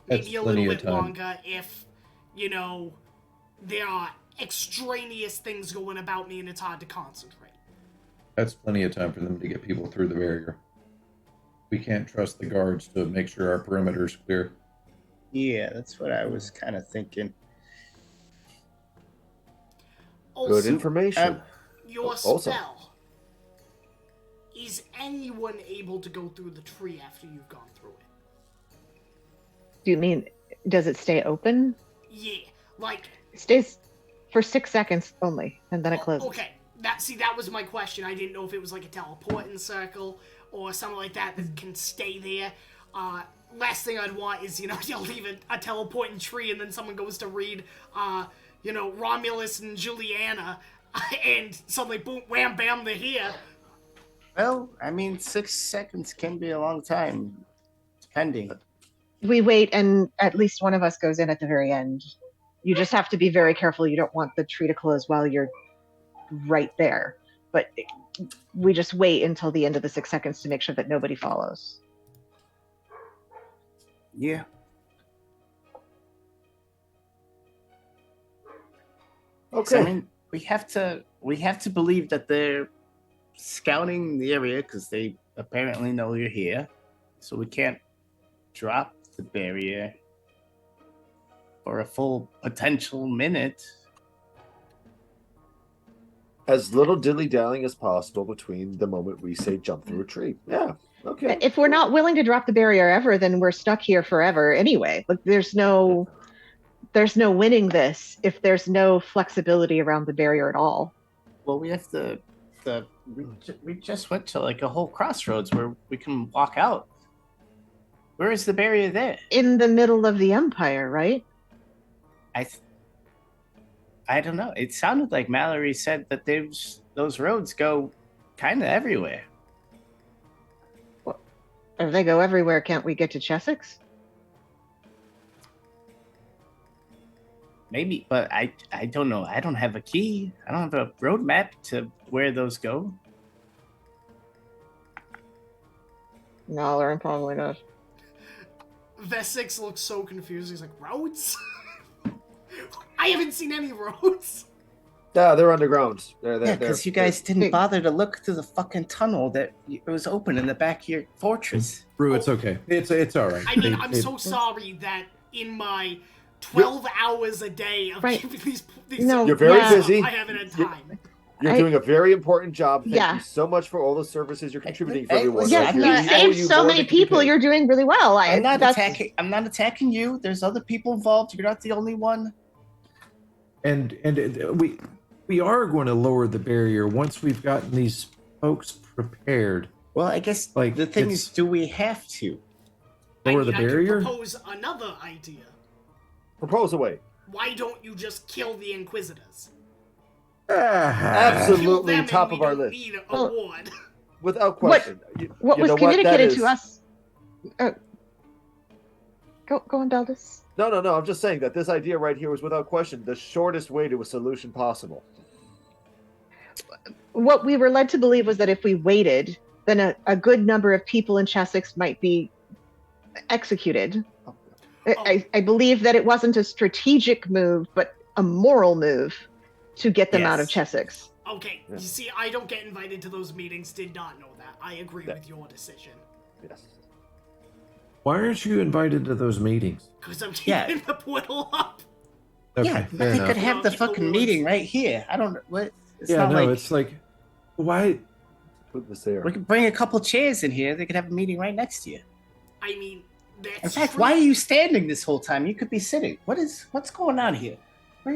That's maybe a plenty little of bit time. longer if, you know, there are extraneous things going about me and it's hard to concentrate. That's plenty of time for them to get people through the barrier. We can't trust the guards to make sure our perimeter is clear. Yeah, that's what I was kind of thinking. Good Also, information. your Awesome. spell. Is anyone able to go through the tree after you've gone through it? Do you mean, does it stay open? Yeah, like... It stays for 6 seconds only, and then it closes. Okay, that was my question. I didn't know if it was like a teleporting circle or something like that can stay there. Last thing I'd want is, you'll leave a teleporting tree and then someone goes to read, Romulus and Juliana, and suddenly, boom, wham, bam, they're here. Well, I mean, 6 seconds can be a long time, depending. We wait, and at least one of us goes in at the very end. You just have to be very careful. You don't want the tree to close while you're right there. But we just wait until the end of the 6 seconds to make sure that nobody follows. Yeah. Okay. So, I mean, we have to believe that they're scouting the area because they apparently know you're here. So we can't drop the barrier for a full potential minute. As little dilly-dallying as possible between the moment we say jump through a tree. Yeah. Okay. If we're not willing to drop the barrier ever, then we're stuck here forever anyway. Like there's no winning this if there's no flexibility around the barrier at all. Well, we have we just went to like a whole crossroads where we can walk out. Where is the barrier there? In the middle of the Empire, right? I don't know. It sounded like Mallory said that those roads go kind of everywhere. If they go everywhere, can't we get to Chessex? Maybe, but I don't know. I don't have a key. I don't have a road map to where those go. No, Lauren probably does. Vesix looks so confused. He's like, roads? I haven't seen any roads. Yeah, they're underground. Yeah, because you guys didn't bother to look through the fucking tunnel that it was open in the back of your fortress. Brew, it's okay. It's all right. I mean, I'm so sorry that in my 12 hours a day of Right. keeping these No, You're very yeah. busy. I haven't had time. You're doing a very important job. Thank Yeah. you so much for all the services you're contributing for Hey, everyone. listen, Yeah, Like, I'm we not- owe you saved you so more many than you people. paid. You're doing really well. I'm not attacking you. There's other people involved. You're not the only one. And we are going to lower the barrier once we've gotten these folks prepared. Well, I guess Like, the thing it's- is, do we have to? Lower I the mean, I barrier? could propose another idea. Propose away. Why don't you just kill the Inquisitors? Absolutely. Kill them top and of our we don't list. need a Well, ward. Without question. What You was know what? That communicated is- to us? Go on, Beldis. No. I'm just saying that this idea right here was without question the shortest way to a solution possible. What we were led to believe was that if we waited, then a good number of people in Chessex might be executed. I believe that it wasn't a strategic move, but a moral move to get them out of Yes. Chessex. Okay, Yeah. you see, I don't get invited to those meetings. Did not know that. I agree Yeah. with your decision. Yes. Why aren't you invited to those meetings? Because I'm Yeah. keeping the portal up. Okay, Yeah, fair but they enough. could have the Keep the fucking woods. meeting right here. I don't know what. It's Yeah, not no, like it's like, why? Put this there. we could bring a couple chairs in here. They could have a meeting right next to you. I mean, that's In fact, true. why are you standing this whole time? You could be sitting. What's going on here? I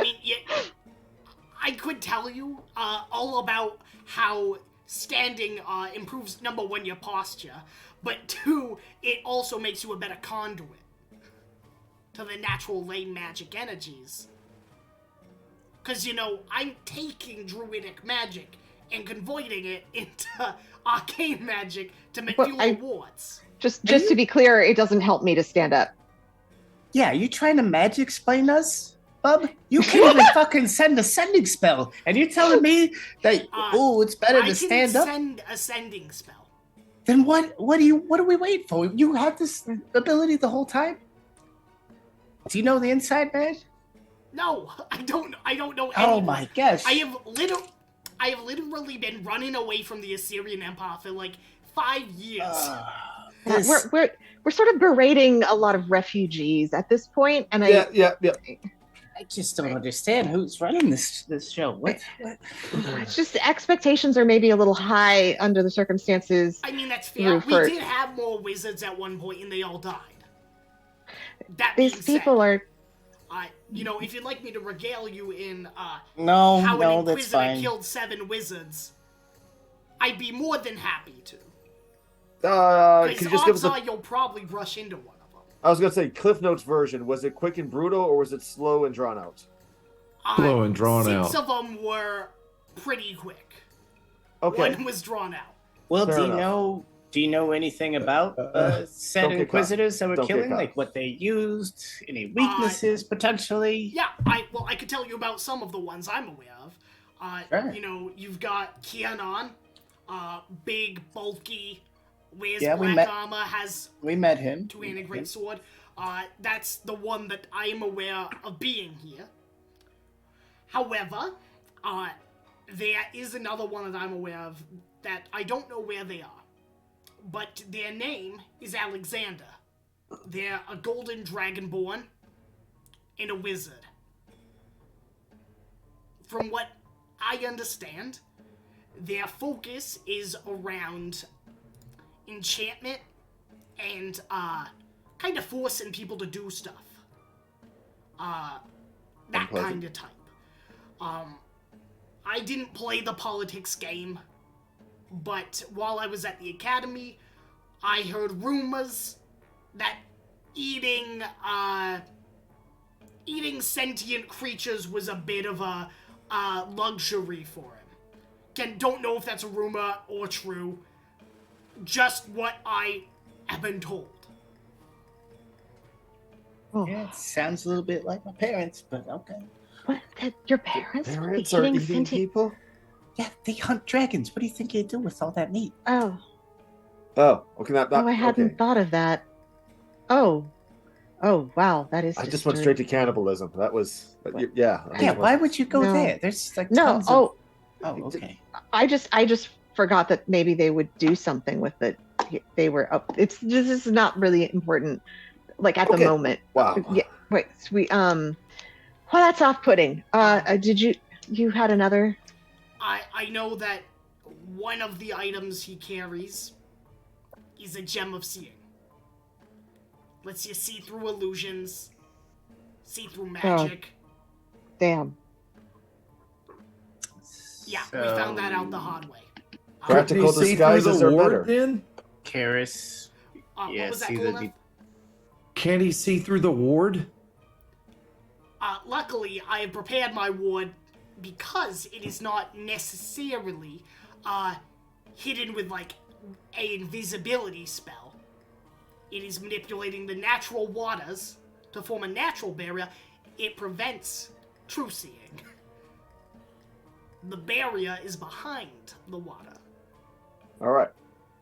mean, I could tell you all about how standing improves, number one, your posture, but two, it also makes you a better conduit to the natural lay magic energies. Because, I'm taking druidic magic and converting it into arcane magic to make But fuel I- wards. Just to be clear, it doesn't help me to stand up. Yeah, you trying to magic explain us, bub? You can't even fucking send a sending spell, and you're telling me that it's better I to can stand up. send a sending spell. Then what are we waiting for? You had this ability the whole time? Do you know the inside, man? No, I don't know any Oh of it. my gosh. I have literally been running away from the Assyrian Empire for like 5 years. We're sort of berating a lot of refugees at this point, and Yeah. I just don't understand who's running this show. What? it's just the expectations are maybe a little high under the circumstances. I mean, that's fair. We Rupert. did have more wizards at one point, and they all died. That These being people said, are. if you'd like me to regale you in how No, an that's Inquisitor fine. killed 7 wizards, I'd be more than happy to. Can you Because just give us odds are you'll probably rush into one of them. I was gonna say Cliff Notes version. Was it quick and brutal, or was it slow and drawn out? Slow and drawn 6 out. of them were pretty quick. Okay. One was drawn out. Well, Fair do enough. you know anything about said don't get Inquisitors that were Don't get killing? caught. Like what they used, any weaknesses potentially? Yeah, I could tell you about some of the ones I'm aware of. Sure. You've got Kianon, big, bulky, wears Yeah, we black met- armor, has We met him. two-handed great sword. That's the one that I am aware of being here. However, there is another one that I'm aware of that I don't know where they are. But their name is Alexander. They're a golden dragonborn and a wizard. From what I understand, their focus is around enchantment and kind of forcing people to do stuff. That Unpleasant. kind of type. I didn't play the politics game, but while I was at the academy, I heard rumors that eating sentient creatures was a bit of a luxury for him. Don't know if that's a rumor or true. Just what I have been told. Oh, Yeah, it sounds a little bit like my parents, but okay. what? Your parents? would be Parents are eating eating sentient- people. Yeah, they hunt dragons. What do you think they do with all that meat? Oh, Oh, okay. Not, I hadn't okay. thought of that. Oh, wow, that is. I just went straight to cannibalism. That was, yeah. I Yeah, mean, why would you go No. there? There's like No. tons Oh, of... Oh, okay. I just forgot that maybe they would do something with it. They were up. This is not really important. Like at the Okay. moment. Wow. Yeah. Wait. Well, that's off-putting. Did you had another? I know that one of the items he carries is a gem of seeing. Lets you see through illusions, see through magic. Damn. Yeah, we found that out the hard way. Practical Couldn't he see disguises through the are ward, better. then? Karis. What Yeah, was that, see Golden? Can't he see through the ward? Luckily, I have prepared my ward because it is not necessarily hidden with like an invisibility spell. It is manipulating the natural waters to form a natural barrier. It prevents true seeing. The barrier is behind the water. All right.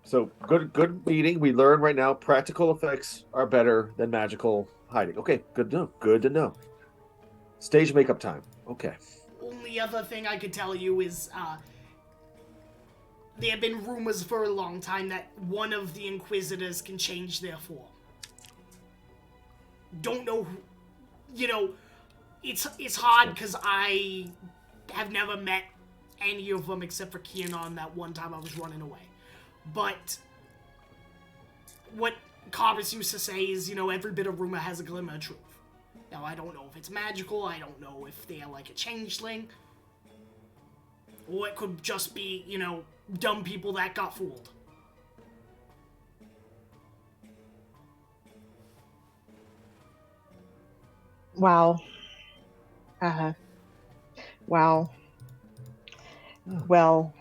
So good meeting. We learn right now practical effects are better than magical hiding. Okay, good to know. Good to know. Stage makeup time. Okay. Only other thing I could tell you is there have been rumors for a long time that one of the Inquisitors can change their form. Don't know who, it's hard because I have never met any of them except for Kianon that one time I was running away. But what Karis used to say is, every bit of rumor has a glimmer of truth. Now, I don't know if it's magical, I don't know if they're like a changeling, or it could just be, dumb people that got fooled. Wow. Wow. Well,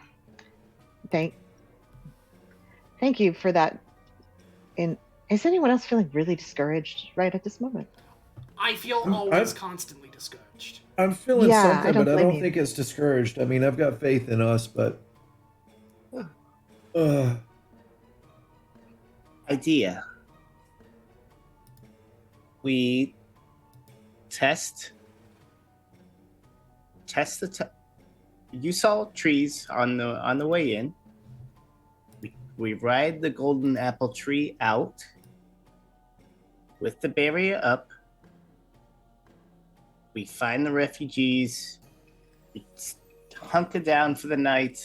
thank you for that. And is anyone else feeling really discouraged right at this moment? I feel always constantly discouraged. I'm feeling Yeah, I something, don't but I blame don't you. think it's discouraged. I mean, I've got faith in us, but idea. We test you saw trees on the way in. We ride the golden apple tree out with the barrier up. We find the refugees. We hunker down for the night,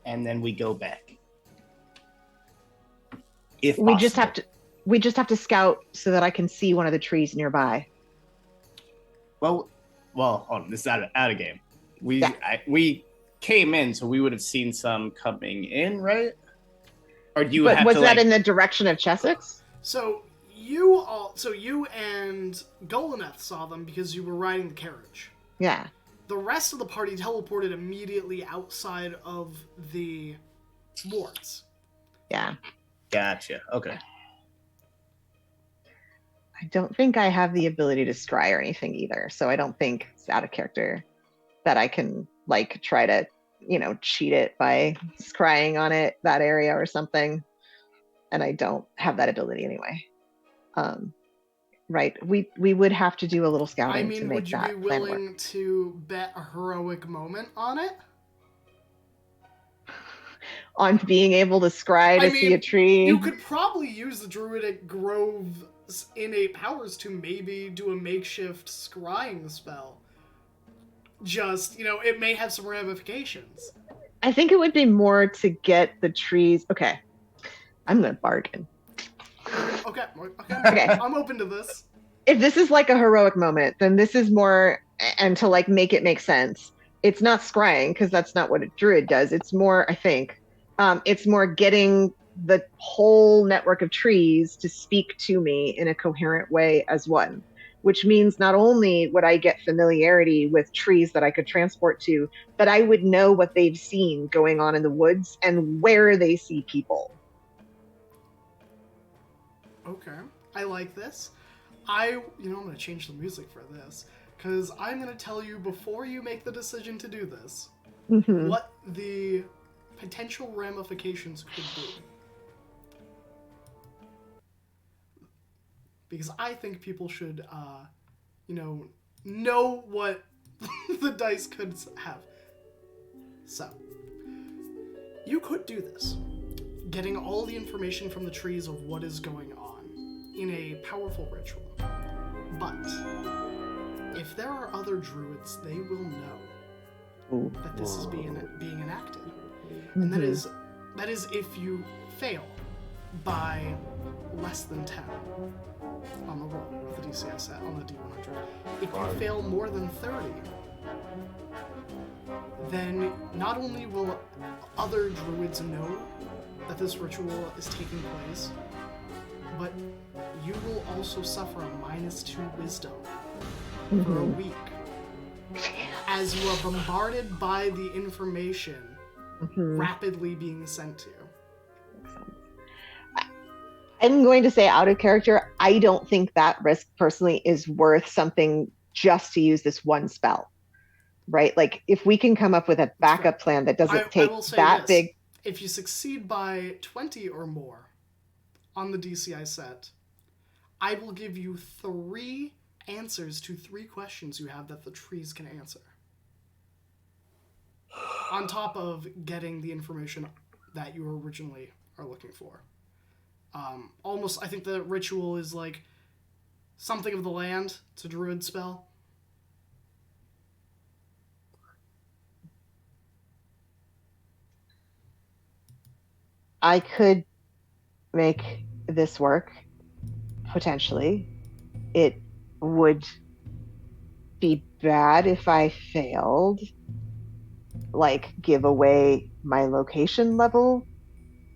and then we go back. If We just possible. have to scout so that I can see one of the trees nearby. Well, hold on. This is out of game. Yeah. We came in, so we would have seen some coming in, right? Or do you But have was to that in the direction of Chessex? So you and Golaneth saw them because you were riding the carriage. Yeah. The rest of the party teleported immediately outside of the wards. Yeah. Gotcha. Okay. I don't think I have the ability to scry or anything either, so I don't think it's out of character that I can like try to, cheat it by scrying on it, that area or something. And I don't have that ability anyway. Right. We would have to do a little scouting I mean, to make would you that be plan work. willing to bet a heroic moment on it? On being able to scry to see a tree. You could probably use the Druidic Grove's innate powers to maybe do a makeshift scrying spell. Just, it may have some ramifications. I think it would be more to get the trees. Okay. I'm going to bargain. Okay. Okay. I'm open to this. If this is like a heroic moment, then this is more, and to like make it make sense, it's not scrying because that's not what a druid does. It's more, I think, it's more getting the whole network of trees to speak to me in a coherent way as one, which means not only would I get familiarity with trees that I could transport to, but I would know what they've seen going on in the woods and where they see people. Okay. I like this. I'm going to change the music for this, because I'm going to tell you before you make the decision to do this, what the potential ramifications could be. Because I think people should, know what the dice could have. So, you could do this, getting all the information from the trees of what is going on in a powerful ritual. But if there are other druids, they will know that this is being enacted. And that is if you fail by less than 10 on the roll with the DC set on the D100. If you fail more than 30, then not only will other druids know that this ritual is taking place, but you will also suffer a -2 wisdom for a week as you are bombarded by the information rapidly being sent to you. I'm going to say out of character, I don't think that risk personally is worth something just to use this one spell, right? Like if we can come up with a backup plan that doesn't take that big. If you succeed by 20 or more on the DCI set, I will give you 3 answers to 3 questions you have that the trees can answer. On top of getting the information that you originally are looking for. I think the ritual is like something of the land. It's a druid spell. I could make this work, potentially. It would be bad if I failed. Like, give away my location level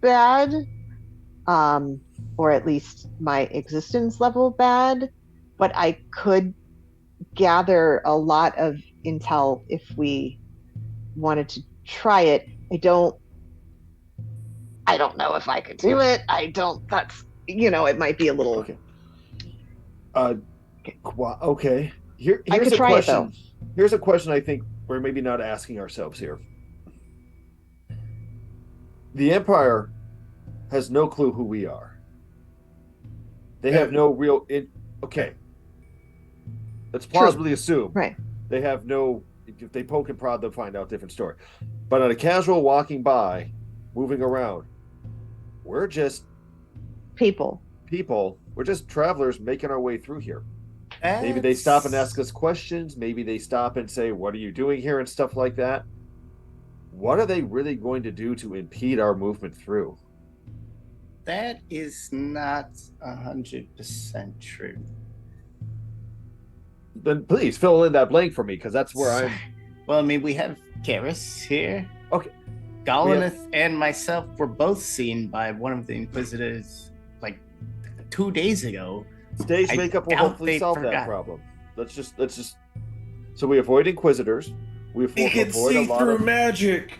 bad. Or at least my existence level bad. But I could gather a lot of intel if we wanted to try it. I don't know if I could do it. It might be a little. Okay. Here's I could a try question. it though. Here's a question I think we're maybe not asking ourselves here. The Empire has no clue who we are. They have no real. Okay. Let's plausibly assume Right. they have no. If they poke and prod, they'll find out different story. But on a casual walking by, moving around, we're just People. We're just travelers making our way through here. Maybe they stop and ask us questions. Maybe they stop and say, "What are you doing here?" and stuff like that. What are they really going to do to impede our movement through? That is not 100% true. Then please fill in that blank for me, because that's where I'm. Well, I mean, we have Karis here. Okay. Galaneth and myself were both seen by one of the Inquisitors like 2 days ago. Stage I makeup will doubt hopefully they solve that forgot. problem. Let's just. So we avoid Inquisitors. We He can avoid a see lot through of magic.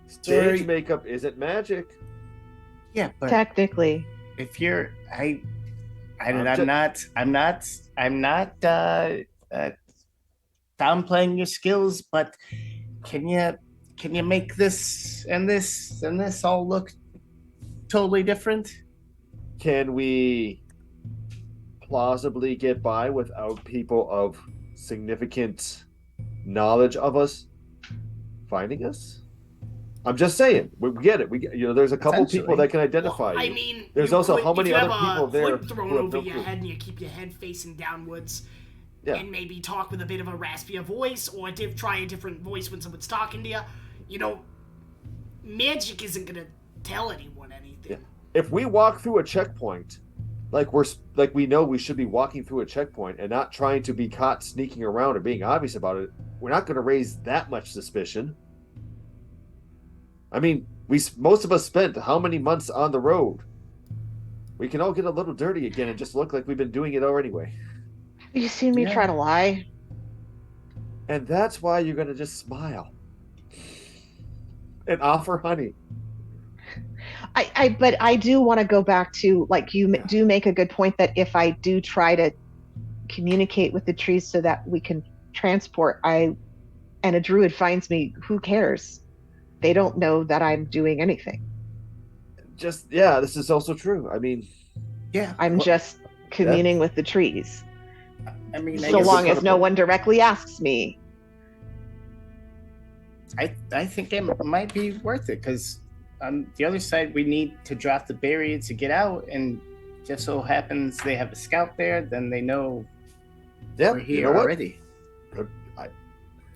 stage Sorry. makeup. Isn't magic? Yeah, but Technically. if you're, I'm I'm not downplaying your skills, but can you make this and this and this all look totally different? Can we plausibly get by without people of significant knowledge of us finding us? I'm just saying, we get it. There's a couple people that can identify Well, I you. mean, There's you also could- how if many you other have people a there hood thrown who have over no your clue. head and you keep your head facing downwards, Yeah. and maybe talk with a bit of a raspier voice, or try a different voice when someone's talking to you. Magic isn't gonna tell anyone anything. Yeah. If we walk through a checkpoint, like we know we should be walking through a checkpoint and not trying to be caught sneaking around or being obvious about it, we're not going to raise that much suspicion. I mean, most of us spent how many months on the road? We can all get a little dirty again and just look like we've been doing it already. Have you seen me Yeah. try to lie? And that's why you're going to just smile and offer honey. But I do want to go back to, like, you do make a good point that if I do try to communicate with the trees so that we can transport, and a druid finds me, who cares? They don't know that I'm doing anything. This is also true. I mean, Yeah, I'm just communing with the trees. I mean, So long as no one directly asks me. I think it might be worth it because on the other side we need to drop the barrier to get out, and just so happens they have a scout there, then they know we're here already.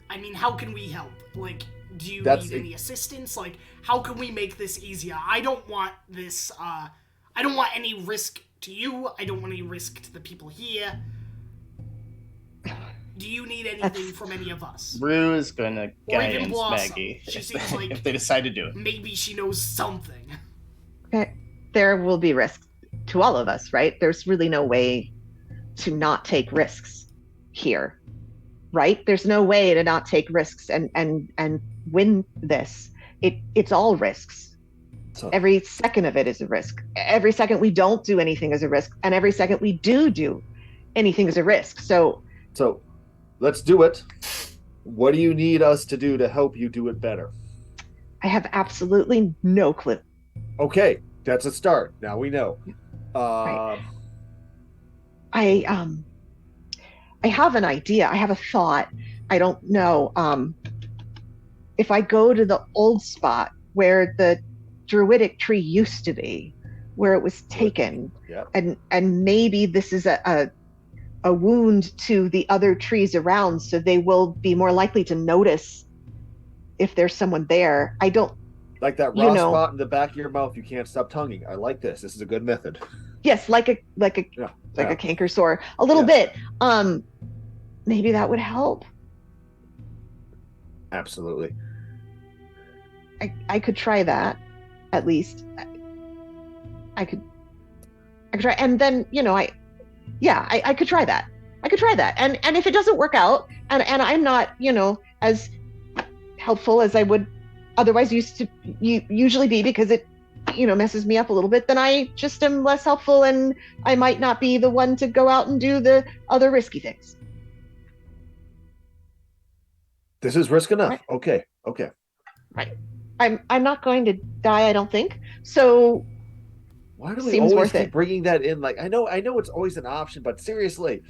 I mean, how can we help? Like, do you That's need any assistance? Like, how can we make this easier? I don't want this, I don't want any risk to you. I don't want any risk to the people here. Do you need anything from any of us? Rue is gonna Or guide even Blossom. Maggie She if, seems like if they decide to do it. maybe she knows something. There will be risks to all of us, right? There's really no way to not take risks here, right? There's no way to not take risks and win this. It's all risks. So, Every second of it is a risk. Every second we don't do anything is a risk, and every second we do anything is a risk. So let's do it. What do you need us to do to help you do it better? I have absolutely no clue. Okay, that's a start. Now we know. Right. I have an idea. I have a thought. I don't know. If I go to the old spot where the druidic tree used to be, where it was taken, Yeah. and maybe this is a wound to the other trees around, so they will be more likely to notice if there's someone there. I don't. Like that raw spot in the back of your mouth you can't stop tonguing. I like this. This is a good method. Yes, like a canker sore, a little bit. Maybe that would help. Absolutely. I could try that, at least. I could try, and then I could try that. And if it doesn't work out, and I'm not as helpful as I would otherwise usually be, because it messes me up a little bit, then I just am less helpful, and I might not be the one to go out and do the other risky things. This is risk enough. Right. Okay. Right. I'm not going to die, I don't think. So Why do we Seems always worth keep it. bringing that in? Like, I know it's always an option, but seriously,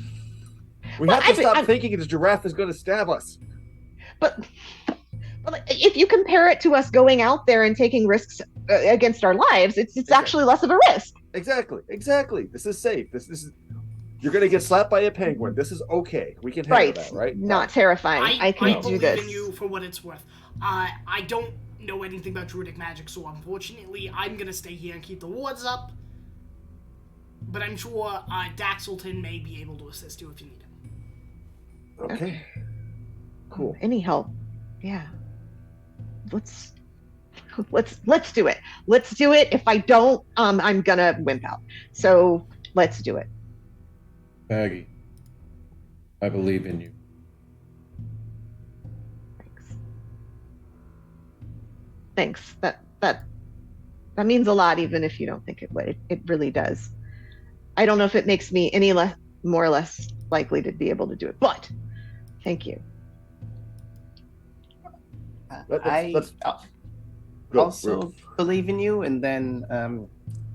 we Well, have to stop thinking the giraffe is going to stab us. But if you compare it to us going out there and taking risks against our lives, it's actually less of a risk. Exactly. This is safe. This is you're going to get slapped by a penguin. This is okay. We can handle that, right? Not terrifying. I can do believe this. in you for what it's worth. I don't know anything about druidic magic, so unfortunately, I'm gonna stay here and keep the wards up. But I'm sure Daxelton may be able to assist you if you need him. Okay. Cool. Any help? Yeah. Let's do it. Let's do it. If I don't, I'm gonna wimp out. So let's do it. Maggie, I believe in you. Thanks. That means a lot, even if you don't think it would. It really does. I don't know if it makes me any more or less likely to be able to do it, but thank you. I also believe in you, and then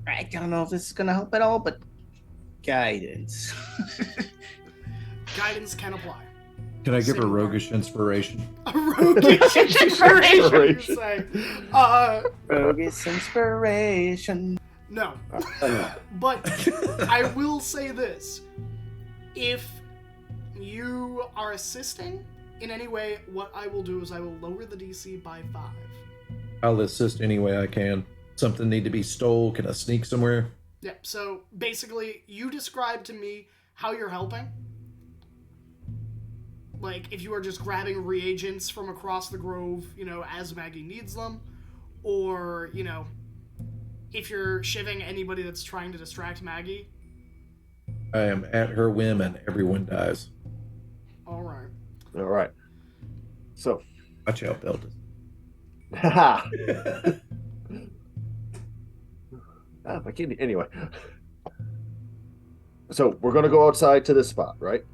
I don't know if this is gonna help at all, but guidance. Guidance can apply. Can I give her roguish inspiration? A roguish inspiration. Roguish inspiration. No. But I will say this. If you are assisting in any way, what I will do is I will lower the DC by 5. I'll assist any way I can. Something need to be stole? Can I sneak somewhere? Yeah, so basically, you describe to me how you're helping. Like, if you are just grabbing reagents from across the grove, as Maggie needs them, or, if you're shivving anybody that's trying to distract Maggie. I am at her whim and everyone dies. All right. So. Watch out, Beldis. Anyway. So, we're going to go outside to this spot, right?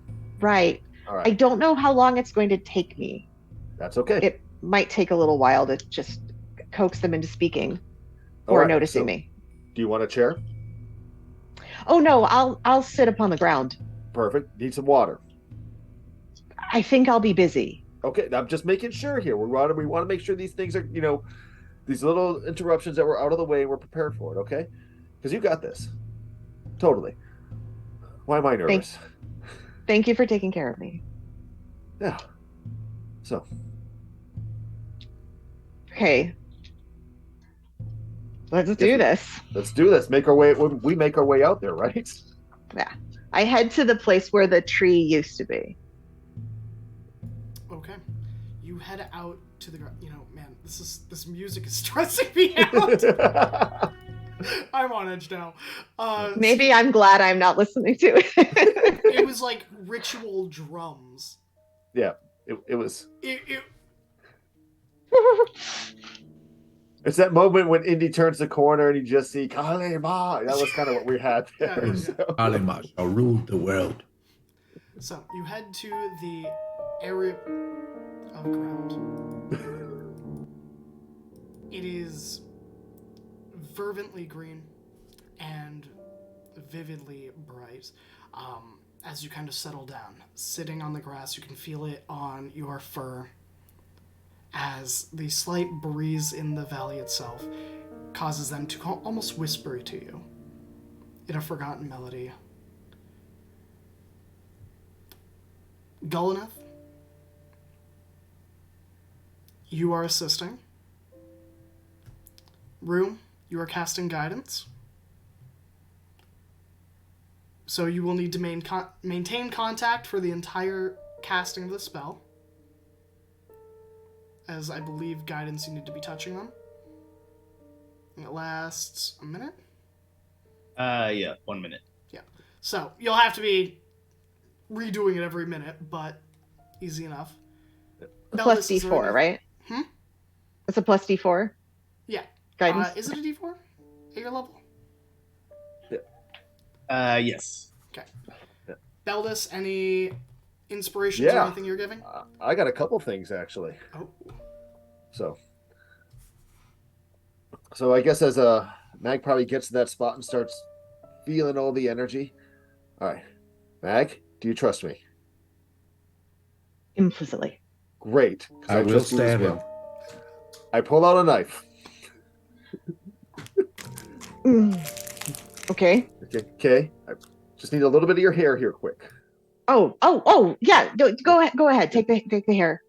Right. All right. I don't know how long it's going to take me. That's okay. It might take a little while to just coax them into speaking or noticing me. Do you want a chair? Oh no, I'll sit upon the ground. Perfect. Need some water. I think I'll be busy. Okay, I'm just making sure here. We want to make sure these things are, these little interruptions that we're out of the way, we're prepared for it, okay? Because you got this. Totally. Why am I nervous? Thank you for taking care of me. Yeah. So. Okay. Let's do this. Let's do this. We make our way out there, right? Yeah. I head to the place where the tree used to be. Okay. You head out to the man, this music is stressing me out. I'm on edge now. Maybe I'm glad I'm not listening to it. It was like ritual drums. Yeah, it was. It's that moment when Indy turns the corner and you just see Kalima. That was kind of what we had there. Yeah. So. Kalima shall rule the world. So you head to the area of ground. It is fervently green and vividly bright. As you kind of settle down, sitting on the grass, you can feel it on your fur as the slight breeze in the valley itself causes them to almost whisper to you in a forgotten melody. Gullineth, you are assisting. Rue, you are casting guidance. So you will need to maintain contact for the entire casting of the spell. As I believe guidance, you need to be touching them. And it lasts a minute? Yeah, 1 minute. Yeah. So you'll have to be redoing it every minute, but easy enough. Plus D4, right? It's a plus D4? Yeah. Guidance? Is it a D4 at your level? Yes. Okay. Beldis, any inspirations or anything you're giving? I got a couple things, actually. Oh. So I guess as a Mag probably gets to that spot and starts feeling all the energy. All right. Mag, do you trust me? Implicitly. Great. 'Cause I will trust you as stab him. well. I pull out a knife. Okay. Okay. I just need a little bit of your hair here, quick. Oh, yeah. Go ahead. Go ahead. Take the hair.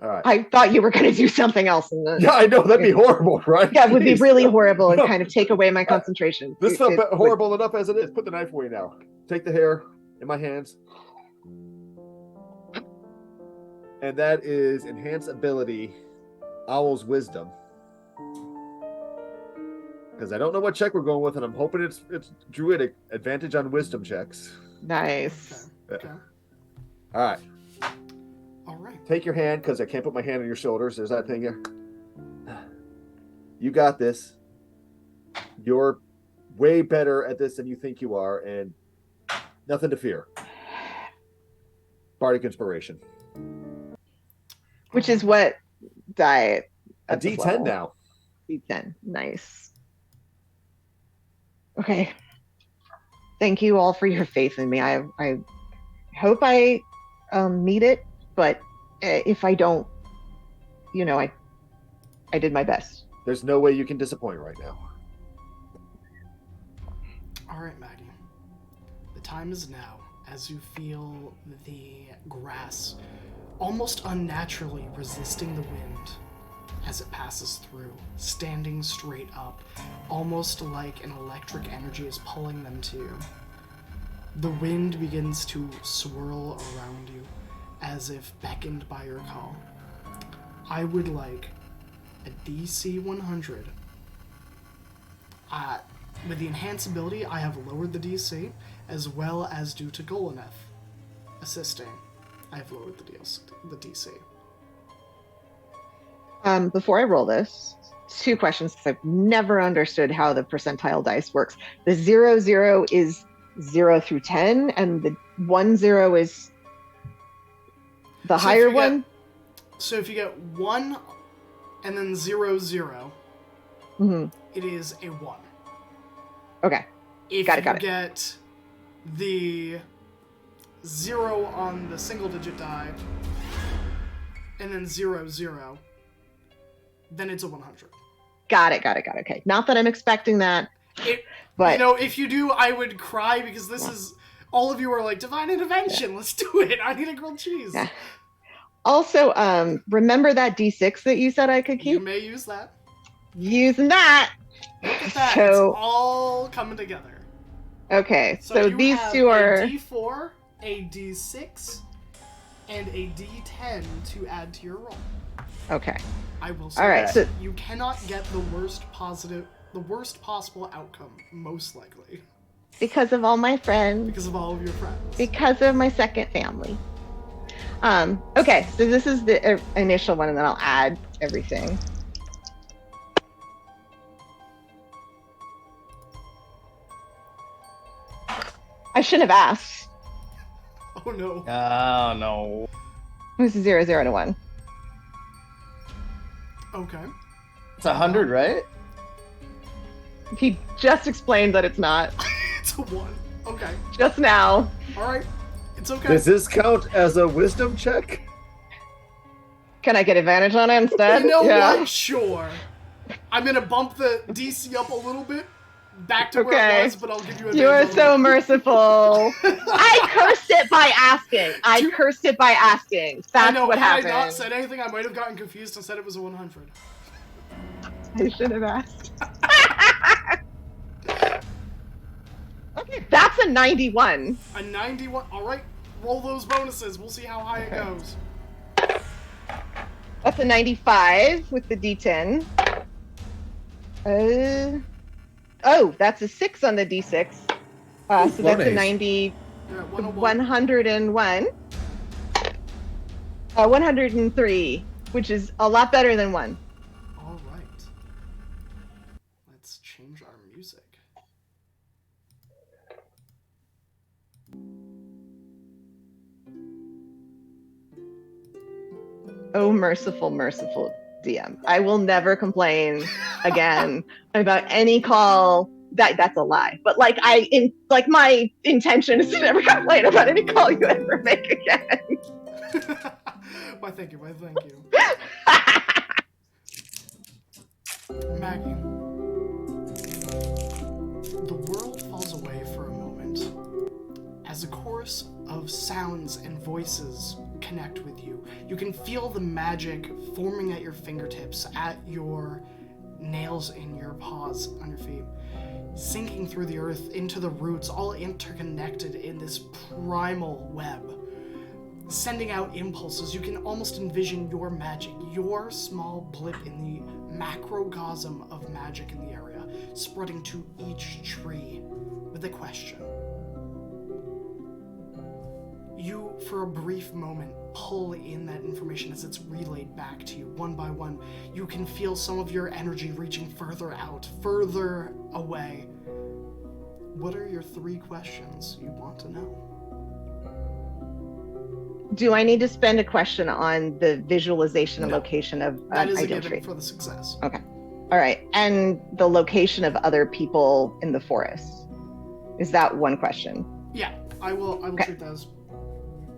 All right. I thought you were going to do something else. Yeah, I know. That'd be horrible, right? Yeah, it would be Jeez. really horrible and No. kind of take away my concentration. This felt It would- horrible enough as it is. Put the knife away now. Take the hair in my hands. And that is enhance ability, Owl's Wisdom. Because I don't know what check we're going with, and I'm hoping it's druidic advantage on wisdom checks. Nice. Okay. All right. All right. Take your hand, because I can't put my hand on your shoulders. There's that thing here. You got this. You're way better at this than you think you are, and nothing to fear. Bardic Inspiration. Which is what diet? A at this D10 level. now. D10. Nice. Okay. Thank you all for your faith in me. I hope I meet it, but if I don't, I did my best. There's no way you can disappoint right now. All right, Maggie. The time is now as you feel the grass almost unnaturally resisting the wind as it passes through, standing straight up, almost like an electric energy is pulling them to you. The wind begins to swirl around you as if beckoned by your call. I would like a DC 100. With the enhanced ability, I have lowered the DC, as well as due to Golaneth assisting, I've lowered the DC. Before I roll this, 2 questions, because I've never understood how the percentile dice works. The 0 is 0 through 10, and the 1 is the So higher if you get- one. So if you get 1 and then 0, 0, Hmm. it is a 1. Okay. If Got it, you got it. get the 0 on the single digit die, and then 0, 0, then it's a 100. Got it. Okay. Not that I'm expecting that, but If you do, I would cry because this is, all of you are like, divine intervention, let's do it, I need a grilled cheese. Yeah. Also, remember that D6 that you said I could You keep? may use that. Using that. Look at that, So- it's all coming together. Okay, so you these have 2 are... a D4, a D6, and a D10 to add to your roll. Okay. I will say All right, that so- you cannot get the worst possible outcome, most likely, Because of all my friends. because of all of your friends. Because of my second family. Okay, so this is the initial one, and then I'll add everything. I shouldn't have asked. Oh no. Oh, no. This is 0, 0, and a 1. Okay. It's 100, right? He just explained that it's not. It's a 1. Okay. Just now. Alright. It's okay. Does this count as a wisdom check? Can I get advantage on it instead? You know Yeah. what? Sure. I'm gonna bump the DC up a little bit, back to where Okay. it was, but I'll give you a You are so merciful. I cursed it by asking. That's I know, what had happened. I not said anything, I might have gotten confused and said it was a 100. I should have asked. Okay, that's a 91. A 91. Alright, roll those bonuses. We'll see how high it Okay. goes. That's a 95 with the D10. Oh, that's a 6 on the D6. So that's a One ace. 90, You're at 101. 101. 103, which is a lot better than 1. Alright. Let's change our music. Oh, merciful, merciful DM. I will never complain again about any call. That's a lie. But like my intention is to never complain about any call you ever make again. Why, thank you. Maggie. The world falls away for a moment as a chorus of sounds and voices connect with you. You can feel the magic forming at your fingertips, at your nails in your paws on your feet, sinking through the earth into the roots, all interconnected in this primal web, sending out impulses. You can almost envision your magic, your small blip in the macrocosm of magic in the area, spreading to each tree with a question. You, for a brief moment, pull in that information as it's relayed back to you one by one. You can feel some of your energy reaching further out, further away. What are your 3 questions you want to know? Do I need to spend a question on the visualization and location of that is ideal a given tree? for the success. Okay. All right. And the location of other people in the forest. Is that one question? Yeah, I will Okay. treat that as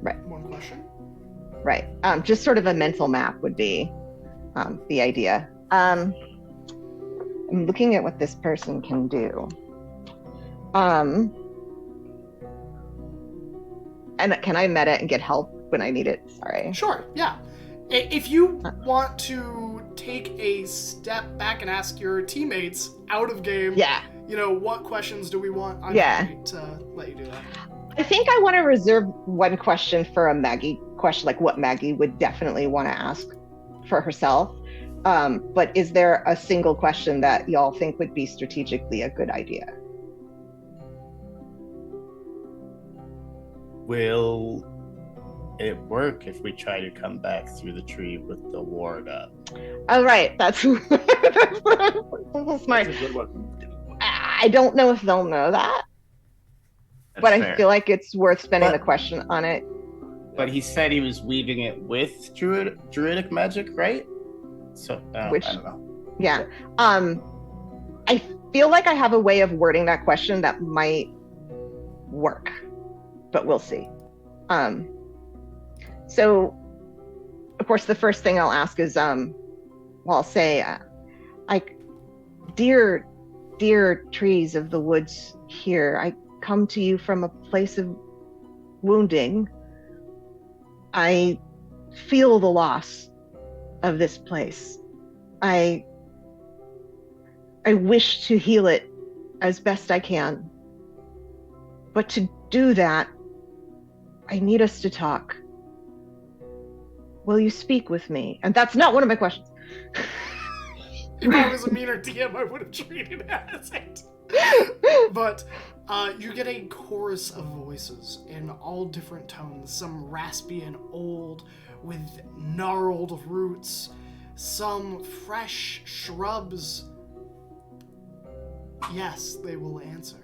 Right. one question. Right. Just sort of a mental map would be the idea. I'm looking at what this person can do. And can I meta and get help when I need it? Sorry. Sure, yeah. If you want to take a step back and ask your teammates out of game, Yeah. What questions do we want? I'm Yeah. happy to let you do that. I think I want to reserve one question for a Maggie question, like what Maggie would definitely want to ask for herself. But is there a single question that y'all think would be strategically a good idea? Will it work if we try to come back through the tree with the ward up? Oh, right. That's smart. That's a good one. I don't know if they'll know that, but I feel like it's worth spending the question on it. But he said he was weaving it with druidic magic, right? So I don't know. Yeah. I feel like I have a way of wording that question that might work, but we'll see. So, of course, the first thing I'll ask is, I'll say, dear trees of the woods here, I come to you from a place of wounding. I feel the loss of this place. I wish to heal it as best I can. But to do that, I need us to talk. Will you speak with me? And that's not one of my questions. If I was a meaner DM, I would have treated it as it. But you get a chorus of voices in all different tones, some raspy and old with gnarled roots, some fresh shrubs. Yes, they will answer.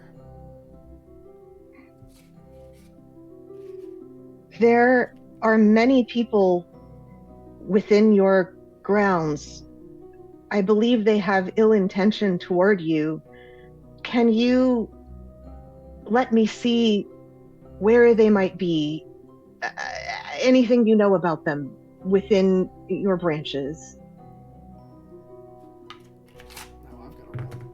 There are many people within your grounds. I believe they have ill intention toward you. Can you let me see where they might be? Anything you know about them within your branches? Now I've got to roll.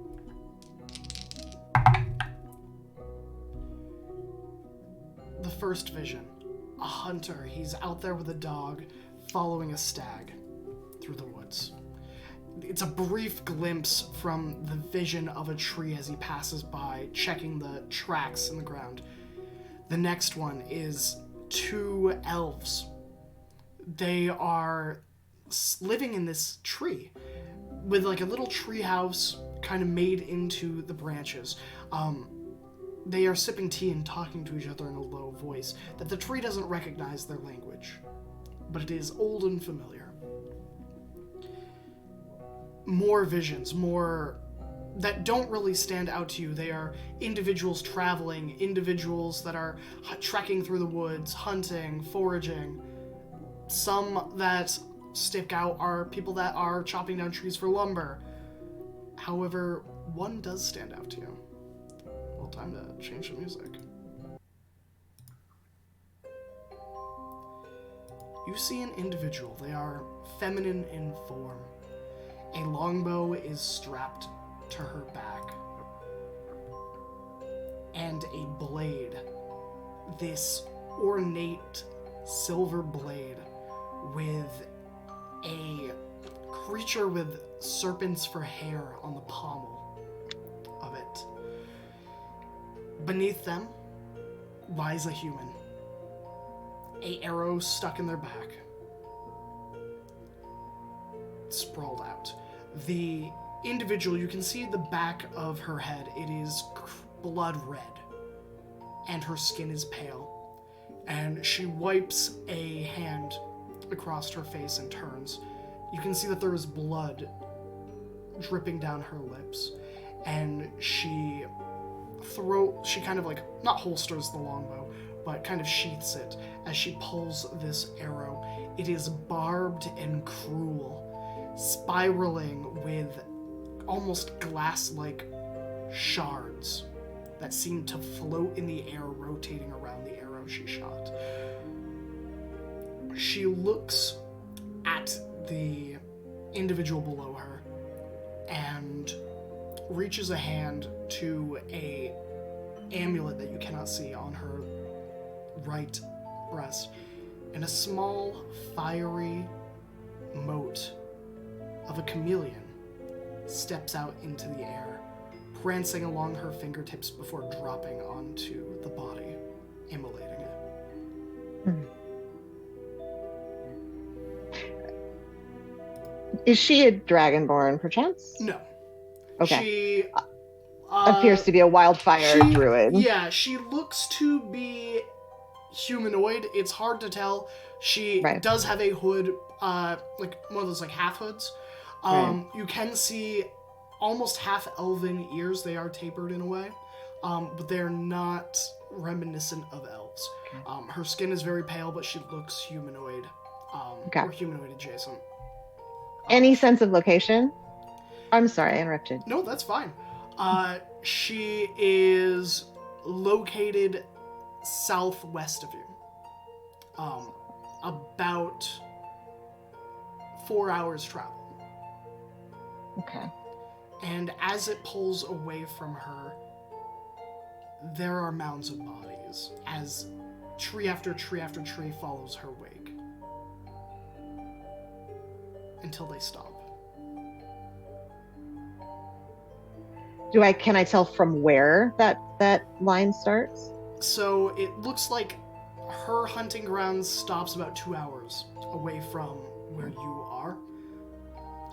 The first vision. A hunter. He's out there with a dog, following a stag through the woods. It's a brief glimpse from the vision of a tree as he passes by, checking the tracks in the ground. The next one is 2 elves. They are living in this tree with like a little tree house kind of made into the branches. They are sipping tea and talking to each other in a low voice that the tree doesn't recognize their language, but it is old and familiar. More visions, more that don't really stand out to you. They are individuals traveling, individuals that are trekking through the woods, hunting, foraging. Some that stick out are people that are chopping down trees for lumber. However, one does stand out to you. Well, time to change the music. You see an individual. They are feminine in form. A longbow is strapped to her back. And a blade. This ornate silver blade with a creature with serpents for hair on the pommel of it. Beneath them lies a human. A arrow stuck in their back. Sprawled out. The individual, you can see the back of her head. It is blood red. And her skin is pale. And she wipes a hand across her face and turns. You can see that there is blood dripping down her lips. And she kind of like, not holsters the longbow, but kind of sheaths it as she pulls this arrow. It is barbed and cruel, spiraling with almost glass-like shards that seem to float in the air, rotating around the arrow she shot. She looks at the individual below her and reaches a hand to a amulet that you cannot see on her right breast, and a small fiery mote of a chameleon steps out into the air, prancing along her fingertips before dropping onto the body, immolating it. Is she a dragonborn, perchance? No. Okay. She appears to be a wildfire druid. Yeah, she looks to be humanoid. It's hard to tell. She does have a hood, like one of those like half hoods. You can see almost half elven ears. They are tapered in a way, but they're not reminiscent of elves. Okay. Her skin is very pale, but she looks humanoid, or humanoid adjacent. Any sense of location? I'm sorry, I interrupted. No, that's fine. She is located southwest of you. About 4 hours travel. Okay. And as it pulls away from her, there are mounds of bodies as tree after tree after tree follows her wake. Until they stop. Can I tell from where that line starts? So it looks like her hunting ground stops about 2 hours away from where you are,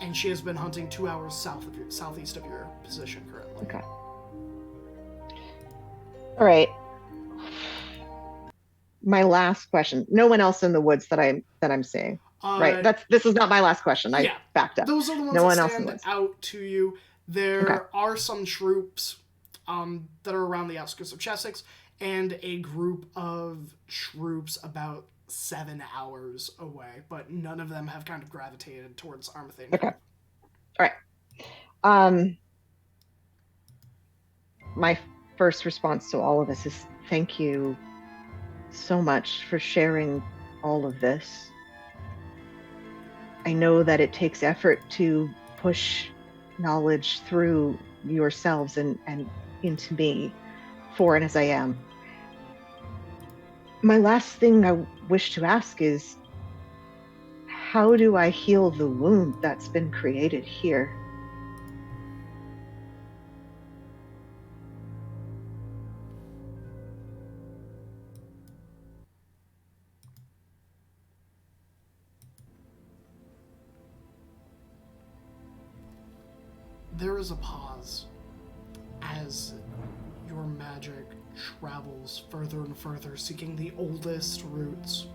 and she has been hunting 2 hours southeast of your position currently. Okay. All right. My last question. No one else in the woods that I'm seeing. Right. This is not my last question. I backed up. Those are the ones that stand out to you. There are some troops that are around the outskirts of Chessex, and a group of troops about 7 hours away, but none of them have kind of gravitated towards Armathane. Okay. All right. My first response to all of this is thank you so much for sharing all of this. I know that it takes effort to push knowledge through yourselves and into me, foreign as I am. My last thing I wish to ask is, how do I heal the wound that's been created here? There is a pause as your magic travels further and further, seeking the oldest roots,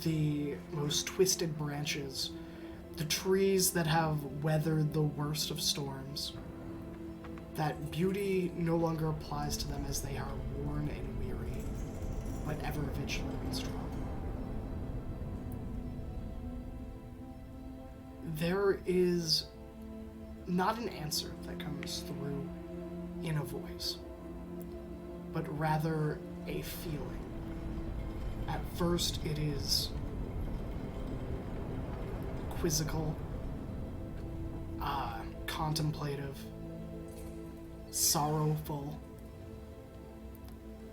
the most twisted branches, the trees that have weathered the worst of storms. That beauty no longer applies to them as they are worn and weary, but ever vigilant and strong. there is not an answer that comes through in a voice, but rather a feeling. At first, it is quizzical, contemplative, sorrowful,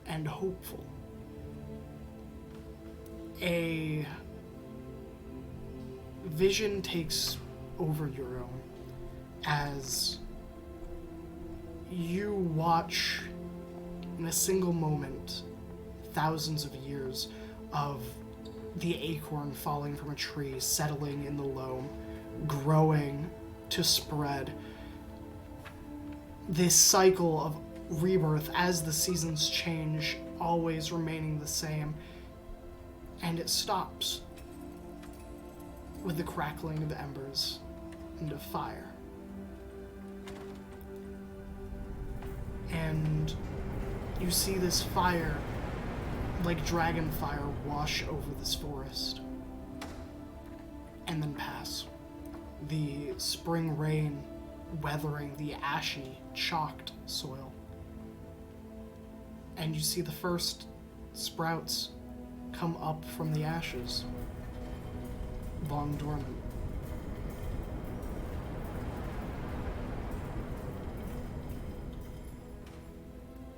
and hopeful. A vision takes over your own as you watch in a single moment thousands of years of the acorn falling from a tree, settling in the loam, growing to spread. This cycle of rebirth as the seasons change, always remaining the same, and it stops with the crackling of embers and of fire. And you see this fire, like dragon fire, wash over this forest and then pass. The spring rain weathering the ashy, chalked soil. And you see the first sprouts come up from the ashes, long dormant.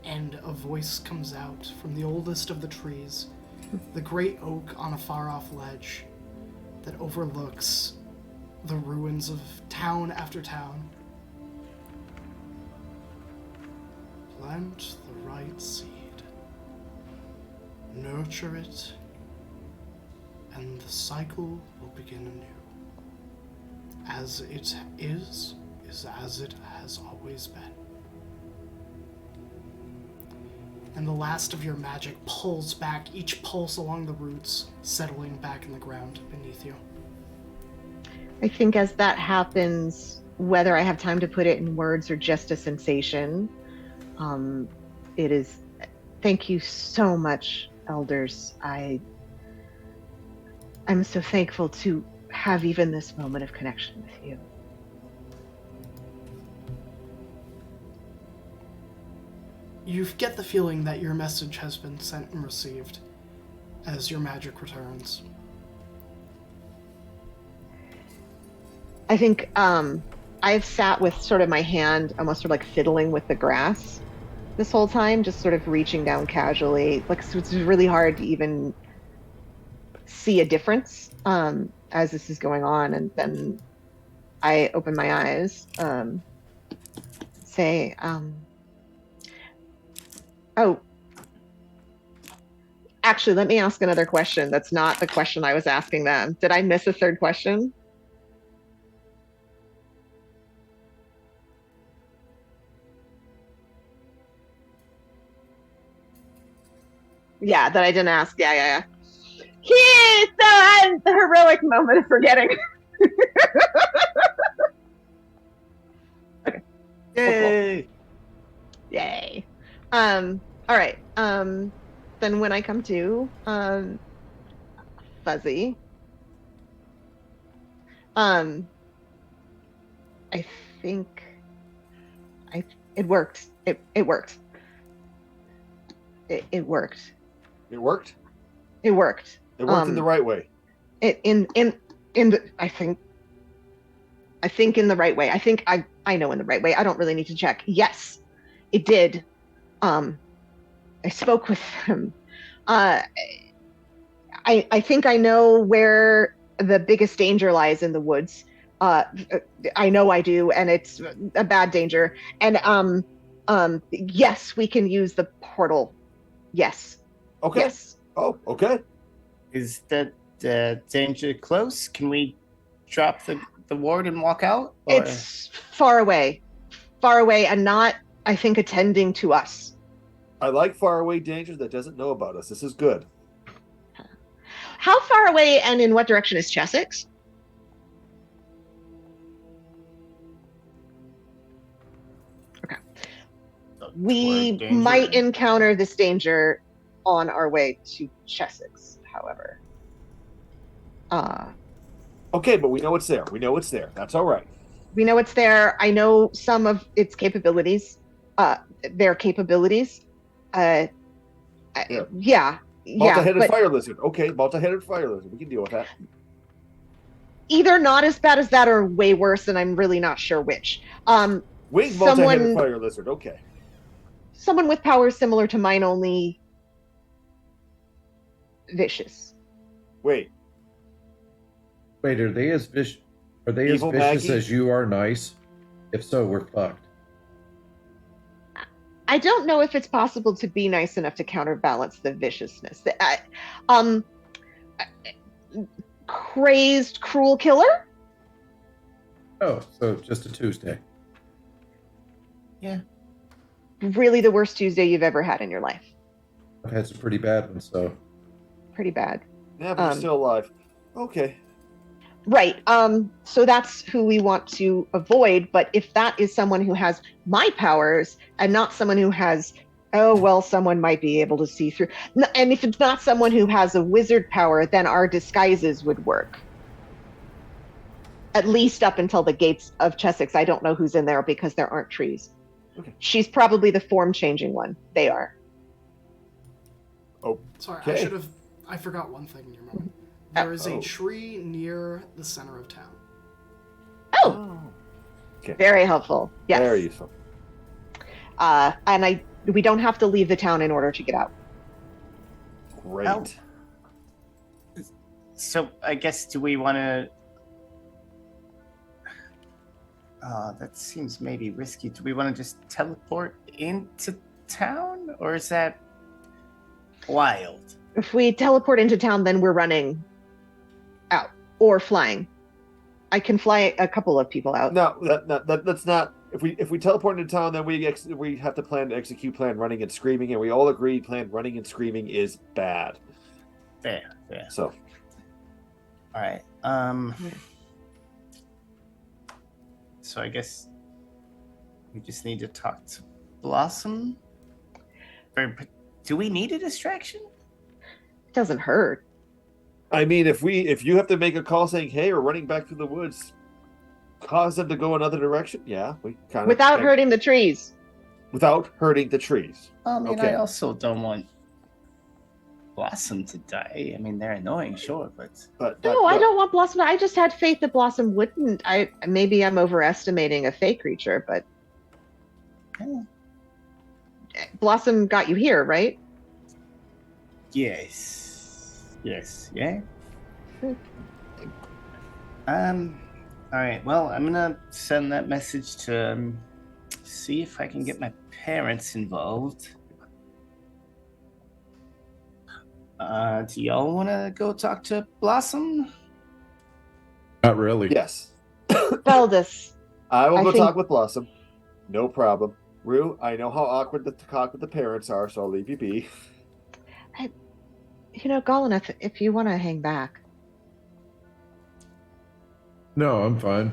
And a voice comes out from the oldest of the trees, the great oak on a far-off ledge that overlooks the ruins of town after town. Plant the right seed, nurture it, and the cycle will begin anew. As it is as it has always been. And the last of your magic pulls back, each pulse along the roots, settling back in the ground beneath you. I think as that happens, whether I have time to put it in words or just a sensation, it is, thank you so much, elders. I'm so thankful to have even this moment of connection with you. You get the feeling that your message has been sent and received as your magic returns. I think I've sat with sort of my hand almost sort of like fiddling with the grass this whole time, just sort of reaching down casually. Like, so it's really hard to even see a difference as this is going on. And then I open my eyes, say, oh, actually, let me ask another question. That's not the question I was asking them. Did I miss a third question? Yeah, that I didn't ask. Yeah. Here's the heroic moment of forgetting. Okay. Yay! Yay. All right. Then when I come to, Fuzzy, I think it worked. It worked. It worked. It worked? It worked. It worked in the right way. I think in the right way. I think I know in the right way. I don't really need to check. Yes, it did. I spoke with him. I think I know where the biggest danger lies in the woods. I know I do, and it's a bad danger. And yes, we can use the portal. Yes. Okay. Yes. Oh, okay. Is that danger close? Can we drop the ward and walk out? Or? It's far away, and not, I think, attending to us. I like faraway danger that doesn't know about us. This is good. How far away and in what direction is Chessex? Okay. We might encounter this danger on our way to Chessex, however. Okay, but we know it's there. We know it's there. That's all right. We know it's there. I know some of its capabilities. Their capabilities. Yeah. Yeah. Multi-headed But fire lizard. Okay, multi-headed fire lizard. We can deal with that. either not as bad as that or way worse, and I'm really not sure which. Winged multi-headed Someone fire lizard. Okay. someone with powers similar to mine, only vicious. Wait. Wait, are they as vicious Evil vicious Maggie? as you are nice? If so, we're fucked. I don't know if it's possible to be nice enough to counterbalance the viciousness. Um, crazed, cruel killer? Oh, so just a Tuesday. Yeah. Really the worst Tuesday you've ever had in your life. I've had some pretty bad ones, so Pretty bad. Yeah, but you're still alive. Okay. Right. So that's who we want to avoid. But if that is someone who has my powers and not someone who has, oh, well, someone might be able to see through. And if it's not someone who has a wizard power, then our disguises would work. At least up until the gates of Chessex. I don't know who's in there because there aren't trees. Okay. She's probably the form changing one. They are. Oh. Sorry, Okay. I forgot one thing in your moment. There is a tree near the center of town. Oh, Okay. very helpful. Yes. Very useful. And we don't have to leave the town in order to get out. Great. Oh. So I guess do we want to? That seems maybe risky. Do we want to just teleport into town, or is that wild? If we teleport into town, then we're running out or flying. I can fly a couple of people out. No, that's not. If we teleport into town, then we have to plan to execute plan running and screaming, and we all agree plan running and screaming is bad. Fair. So All right. So I guess we just need to talk to Blossom. Do we need a distraction? It doesn't hurt. I mean, if you have to make a call saying, "Hey, we're running back through the woods," cause them to go another direction. Yeah, we kind of Without hurting the trees. Without hurting the trees. I mean, Okay. I also don't want Blossom to die. I mean, they're annoying, sure, but No, I don't want Blossom. I just had faith that Blossom wouldn't. Maybe I'm overestimating a fey creature, but Blossom got you here, right? yes, yeah. All right. Well, I'm gonna send that message to see if I can get my parents involved. Do y'all want to go talk to Blossom? not really. Yes. Beldis. I will I go think- talk with Blossom. No problem. Rue, I know how awkward the talk with the parents are, so I'll leave you be. Golinath, if you want to hang back, No, I'm fine.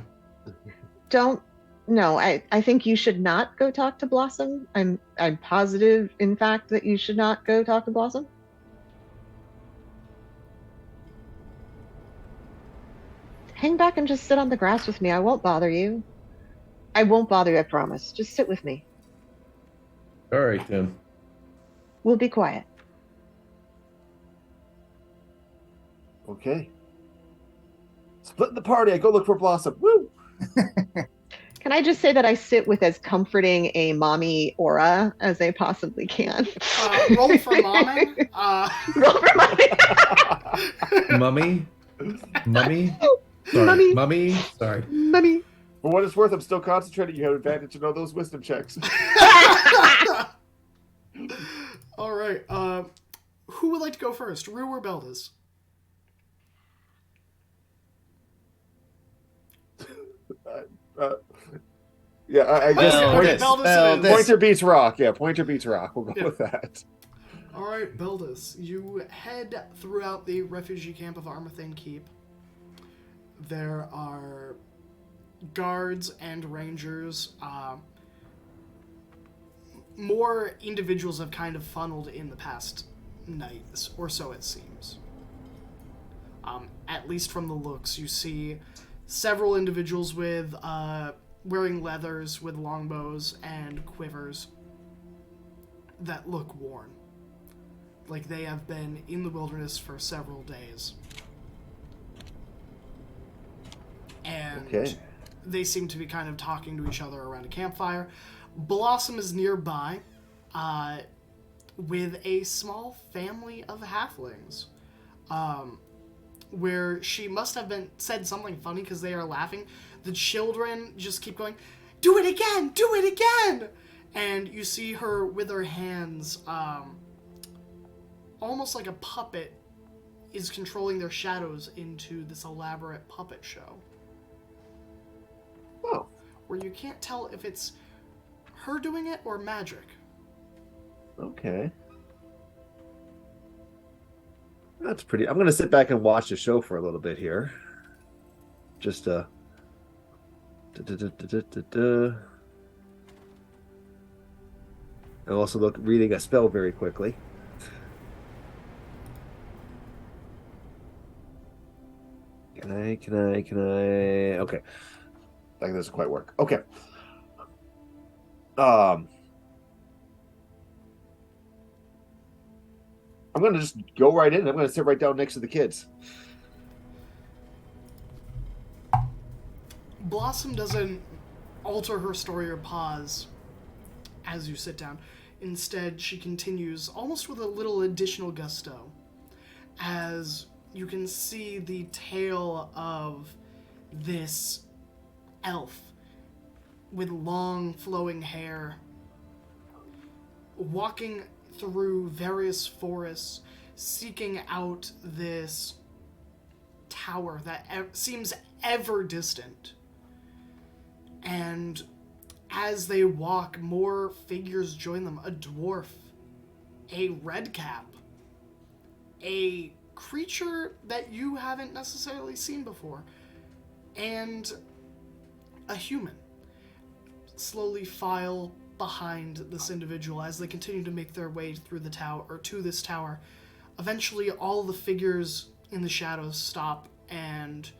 don't. No, I think you should not go talk to Blossom. I'm positive, in fact, that you should not go talk to Blossom. Hang back and just sit on the grass with me. I won't bother you. I won't bother you, I promise. Just sit with me. All right then. We'll be quiet. Okay. Splitting the party. I go look for Blossom. Woo! Can I just say that I sit with as comforting a mommy aura as I possibly can? Roll for momming. Roll for mommy. Mummy? Sorry. Mummy. Mummy? Sorry. Mommy. For what it's worth, I'm still concentrating. You have advantage in all those wisdom checks. All right. Who would like to go first, Rue or Beldis? Yeah, I guess Well, okay, this- Beldis well, it is. this- Pointer beats rock. Yeah, Pointer beats rock. We'll go Yeah. with that. All right, Beldis, you head throughout the refugee camp of Armathane Keep. There are guards and rangers. More individuals have kind of funneled in the past night, or so it seems. At least from the looks, you see several individuals with wearing leathers with longbows and quivers that look worn, like they have been in the wilderness for several days. And Okay. they seem to be kind of talking to each other around a campfire. Blossom is nearby with a small family of halflings, where she must have said something funny because they are laughing. The children just keep going, "Do it again! Do it again!" And you see her with her hands, almost like a puppet is controlling their shadows into this elaborate puppet show. Oh. Where you can't tell if it's her doing it or magic. Okay. That's pretty. I'm going to sit back and watch the show for a little bit here. Just and also reading a spell very quickly. Can I? Okay. That doesn't quite work. Okay. I'm going to just go right in. I'm going to sit right down next to the kids. Blossom doesn't alter her story or pause as you sit down. Instead, she continues, almost with a little additional gusto, as you can see the tale of this elf with long flowing hair walking through various forests, seeking out this tower that seems ever distant. And as they walk, more figures join them. A dwarf, a redcap, a creature that you haven't necessarily seen before, and a human slowly file behind this individual as they continue to make their way through the tower, or to this tower. Eventually, all the figures in the shadows stop and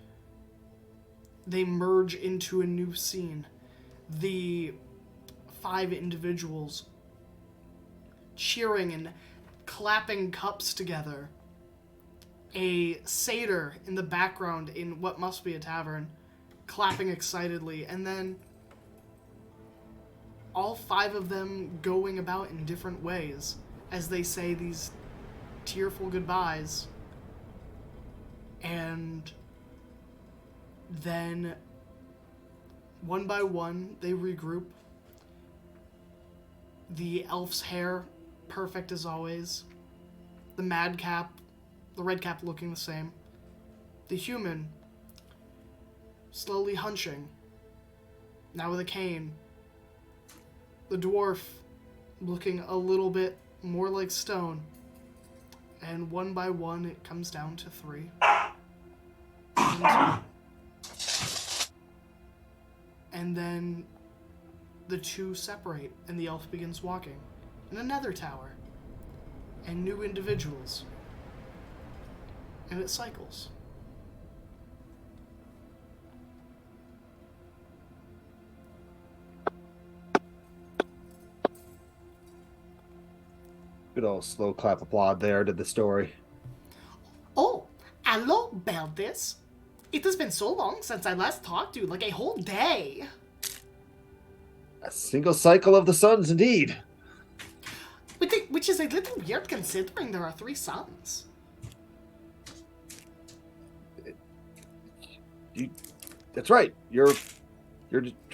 they merge into a new scene. The 5 individuals cheering and clapping cups together. A satyr in the background in what must be a tavern, clapping excitedly, and then all 5 of them going about in different ways as they say these tearful goodbyes. And then, one by one, they regroup. The elf's hair, perfect as always. The red cap looking the same. The human, slowly hunching, now with a cane. The dwarf, looking a little bit more like stone. And one by one, it comes down to 3. And then the 2 separate, and the elf begins walking. In another tower. And new individuals. And it cycles. Good old slow clap applaud there to the story. Oh, hello, Beldis. It has been so long since I last talked to you, like a whole day. A single cycle of the suns, indeed. Which is a little weird considering there are 3 suns. That's right. You're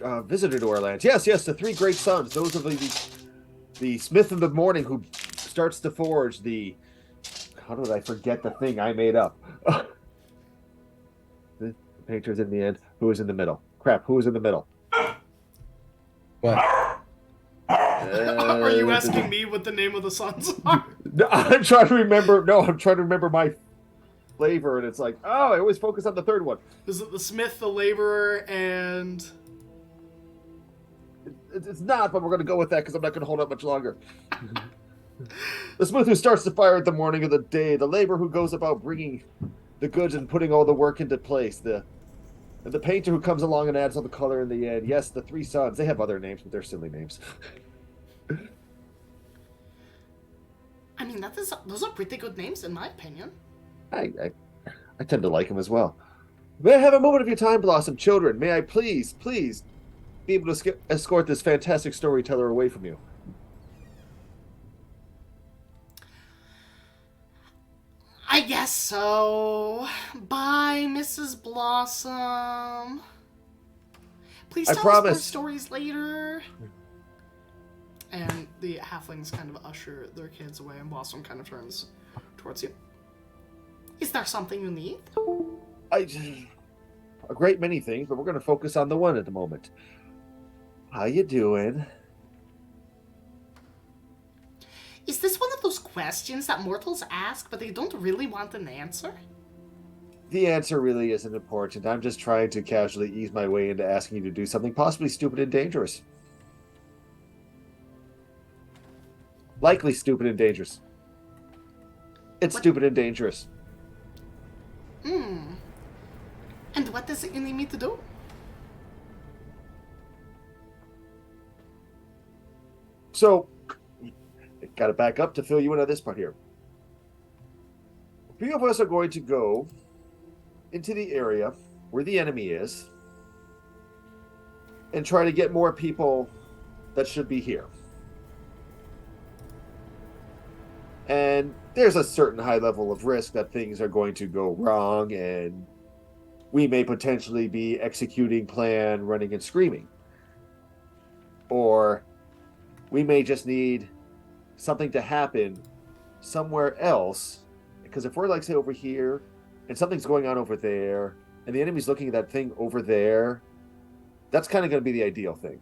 a visitor to our lands. Yes, the 3 great suns. Those are the smith of the morning who starts to forge the... How did I forget the thing I made up? The painter's in the end. Who is in the middle? Crap, who is in the middle? What? Are you asking me what the name of the suns are? No, I'm trying to remember. No, I'm trying to remember my flavor, and it's like, oh, I always focus on the third one. Is it the smith, the laborer, and... It's not, but we're going to go with that because I'm not going to hold up much longer. The smith who starts the fire at the morning of the day, the laborer who goes about bringing the goods and putting all the work into place. The painter who comes along and adds all the color in the end. Yes, the three sons. They have other names, but they're silly names. I mean, those are pretty good names in my opinion. I tend to like them as well. May I have a moment of your time, Blossom? Children, may I please be able to escort this fantastic storyteller away from you? I guess so. Bye, Mrs. Blossom. Please I tell us more promise. stories later. And the halflings kind of usher their kids away, and Blossom kind of turns towards you. Is there something you need? A great many things, but we're going to focus on the one at the moment. How you doing? Is this one of those questions that mortals ask, but they don't really want an answer? The answer really isn't important. I'm just trying to casually ease my way into asking you to do something possibly stupid and dangerous. Likely stupid and dangerous. It's stupid and dangerous. And what does it you need me to do? So, got to back up to fill you in on this part here. A few of us are going to go into the area where the enemy is and try to get more people that should be here. And there's a certain high level of risk that things are going to go wrong, and we may potentially be executing plan, running and screaming. Or we may just need something to happen somewhere else, because if we're like, say, over here, and something's going on over there, and the enemy's looking at that thing over there, that's kind of going to be the ideal thing.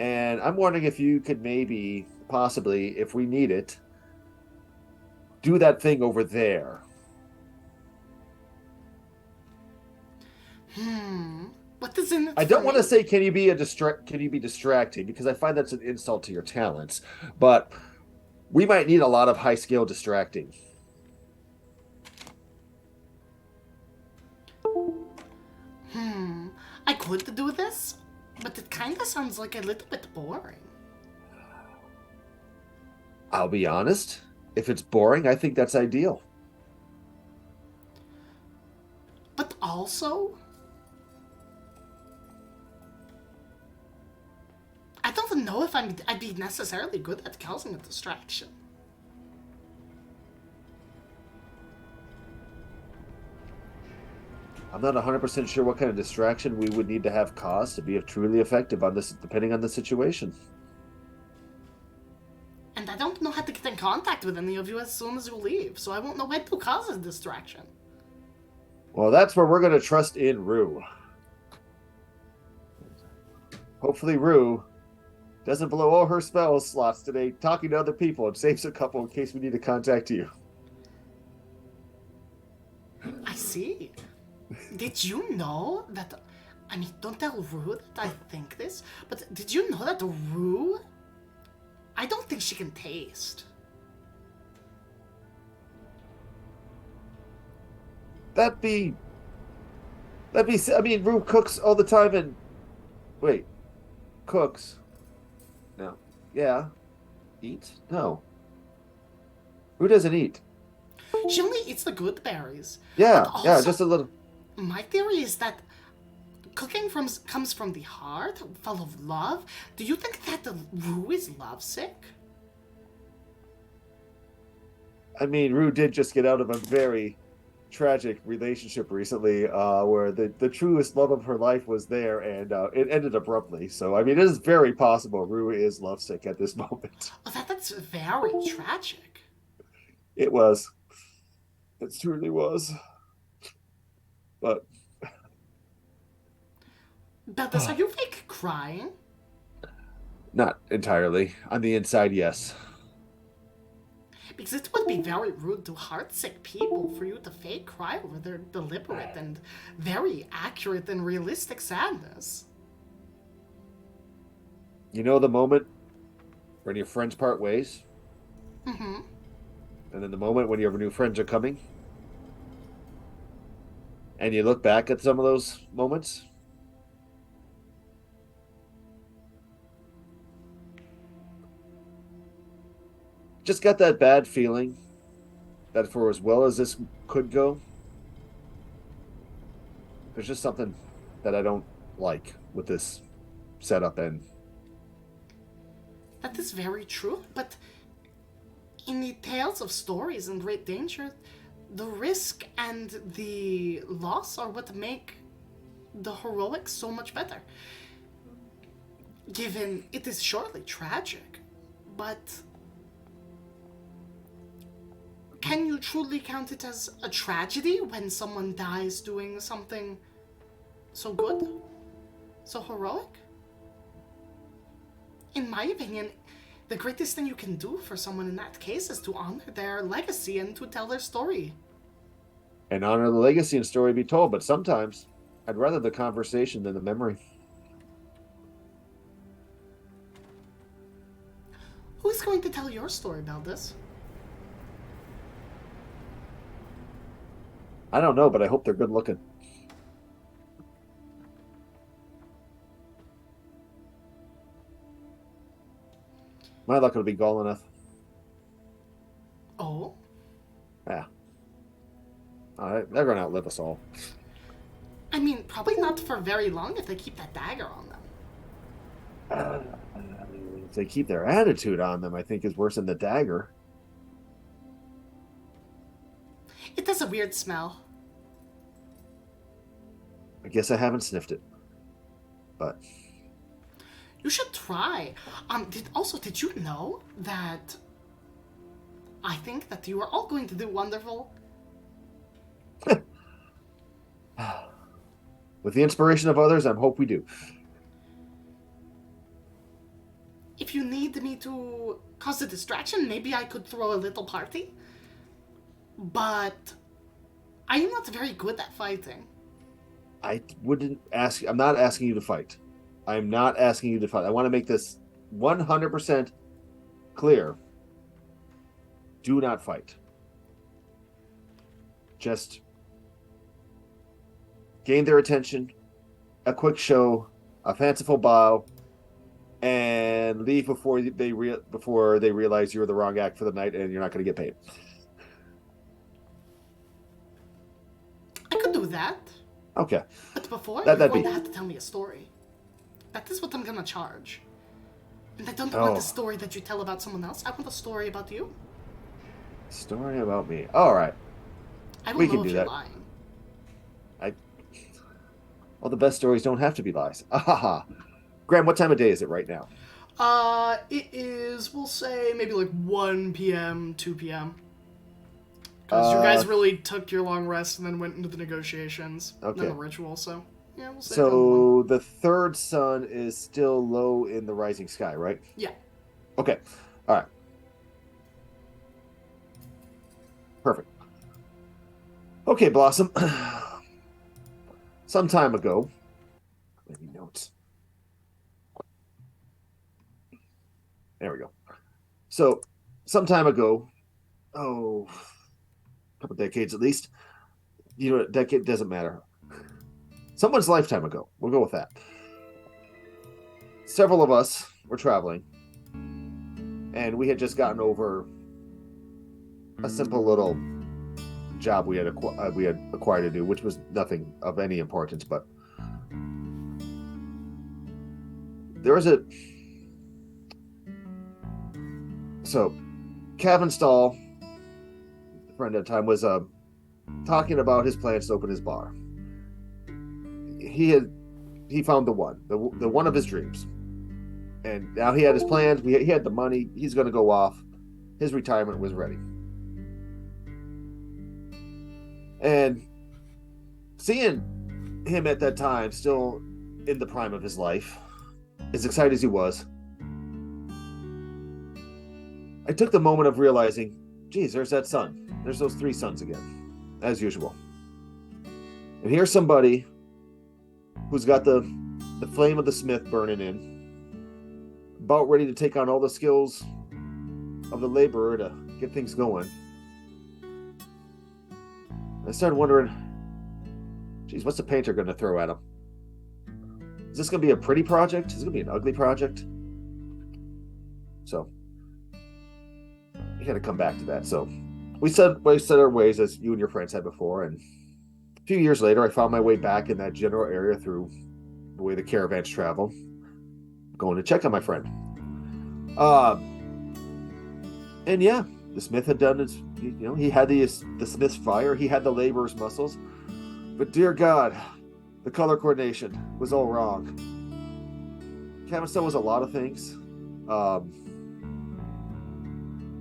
And I'm wondering if you could maybe, possibly, if we need it, do that thing over there. What is in it? I don't want to say can you be distracting, because I find that's an insult to your talents, but we might need a lot of high skill distracting. I could do this, but it kind of sounds like a little bit boring. I'll be honest, if it's boring, I think that's ideal. But also, I don't know if I'd be necessarily good at causing a distraction. I'm not 100% sure what kind of distraction we would need to have caused to be truly effective on this, depending on the situation. And I don't know how to get in contact with any of you as soon as you leave, so I won't know when to cause a distraction. Well, that's where we're going to trust in Rue. Hopefully Rue doesn't blow all her spell slots today talking to other people and saves a couple in case we need to contact you. I see. Did you know that... I mean, don't tell Rue that I think this, but did you know that Rue... I don't think she can taste. That'd be... I mean, Rue cooks all the time and... Wait. Cooks. No. Yeah. Eat? No. Rue doesn't eat. She only eats the good berries. Yeah, But yeah, also, just a little... My theory is that cooking comes from the heart, full of love. Do you think that the Rue is lovesick? I mean, Rue did just get out of a very tragic relationship recently, where the truest love of her life was there, and it ended abruptly. So, I mean, it is very possible Rue is lovesick at this moment. Oh, that's very tragic. It was. It truly was. But... Beltis, are you fake crying? Not entirely. On the inside, yes. Because it would be very rude to heartsick people for you to fake cry over their deliberate and very accurate and realistic sadness. You know the moment when your friends part ways? Mm-hmm. And then the moment when your new friends are coming? And you look back at some of those moments. Just got that bad feeling that for as well as this could go, there's just something that I don't like with this setup. And That is very true, but in the tales of stories and great danger, the risk and the loss are what make the heroic so much better. Given it is surely tragic, but can you truly count it as a tragedy when someone dies doing something so good? So heroic? In my opinion, the greatest thing you can do for someone in that case is to honor their legacy and to tell their story. and honor the legacy and story be told, but sometimes I'd rather the conversation than the memory. Who's going to tell your story about this? I don't know, but I hope they're good looking. My luck would be Golanath. Oh? Yeah. They're going to outlive us all. I mean, probably not for very long if they keep that dagger on them. If they keep their attitude on them, I think is worse than the dagger. It has a weird smell. I guess I haven't sniffed it. But You should try. Did you know that I think that you are all going to do wonderful? with the inspiration of others, I hope we do. If you need me to cause a distraction, maybe I could throw a little party. But I am not very good at fighting. I wouldn't ask. I'm not asking you to fight. I'm not asking you to fight. I want to make this 100% clear. Do not fight. Just gain their attention, a quick show, a fanciful bow, and leave before they realize you're the wrong act for the night and you're not going to get paid. I could do that. Okay. But before, That'd you're going be- to have to tell me a story. That is what I'm gonna charge. And I don't want Oh. the story that you tell about someone else. I want a story about you. Story about me. All right. I will We know can if do you're that. lying. Well, the best stories don't have to be lies. Ahaha. Graham, what time of day is it right now? It is, we'll say, maybe like 1 p.m., 2 p.m. Because you guys really took your long rest and then went into the negotiations. Okay. And then the ritual, so... Yeah, we'll say around 1. So the third sun is still low in the rising sky, right? Yeah. Okay. All right. Perfect. Okay, Blossom. Some time ago, maybe notes. There we go. So, some time ago, a couple decades at least. You know, decade doesn't matter. Someone's lifetime ago. We'll go with that. Several of us were traveling, and we had just gotten over a simple little job we had acquired to do, which was nothing of any importance. But there was Kevin Stahl, a friend at the time, was talking about his plans to open his bar. He found the one of his dreams, and now he had his plans. He had the money. He's going to go off. His retirement was ready. And seeing him at that time, still in the prime of his life, as excited as he was, I took the moment of realizing, geez, there's that sun. There's those 3 suns again, as usual. And here's somebody who's got the flame of the smith burning in, about ready to take on all the skills of the laborer to get things going. I started wondering, Geez, what's the painter going to throw at him? Is this going to be a pretty project? Is it going to be an ugly project? So we got to come back to that. So we set our ways as you and your friends had before, and a few years later, I found my way back in that general area through the way the caravans travel, going to check on my friend. And yeah, the smith had done his, he had the smith's fire, he had the laborer's muscles, but dear God, the color coordination was all wrong. Cabin Stone was a lot of things.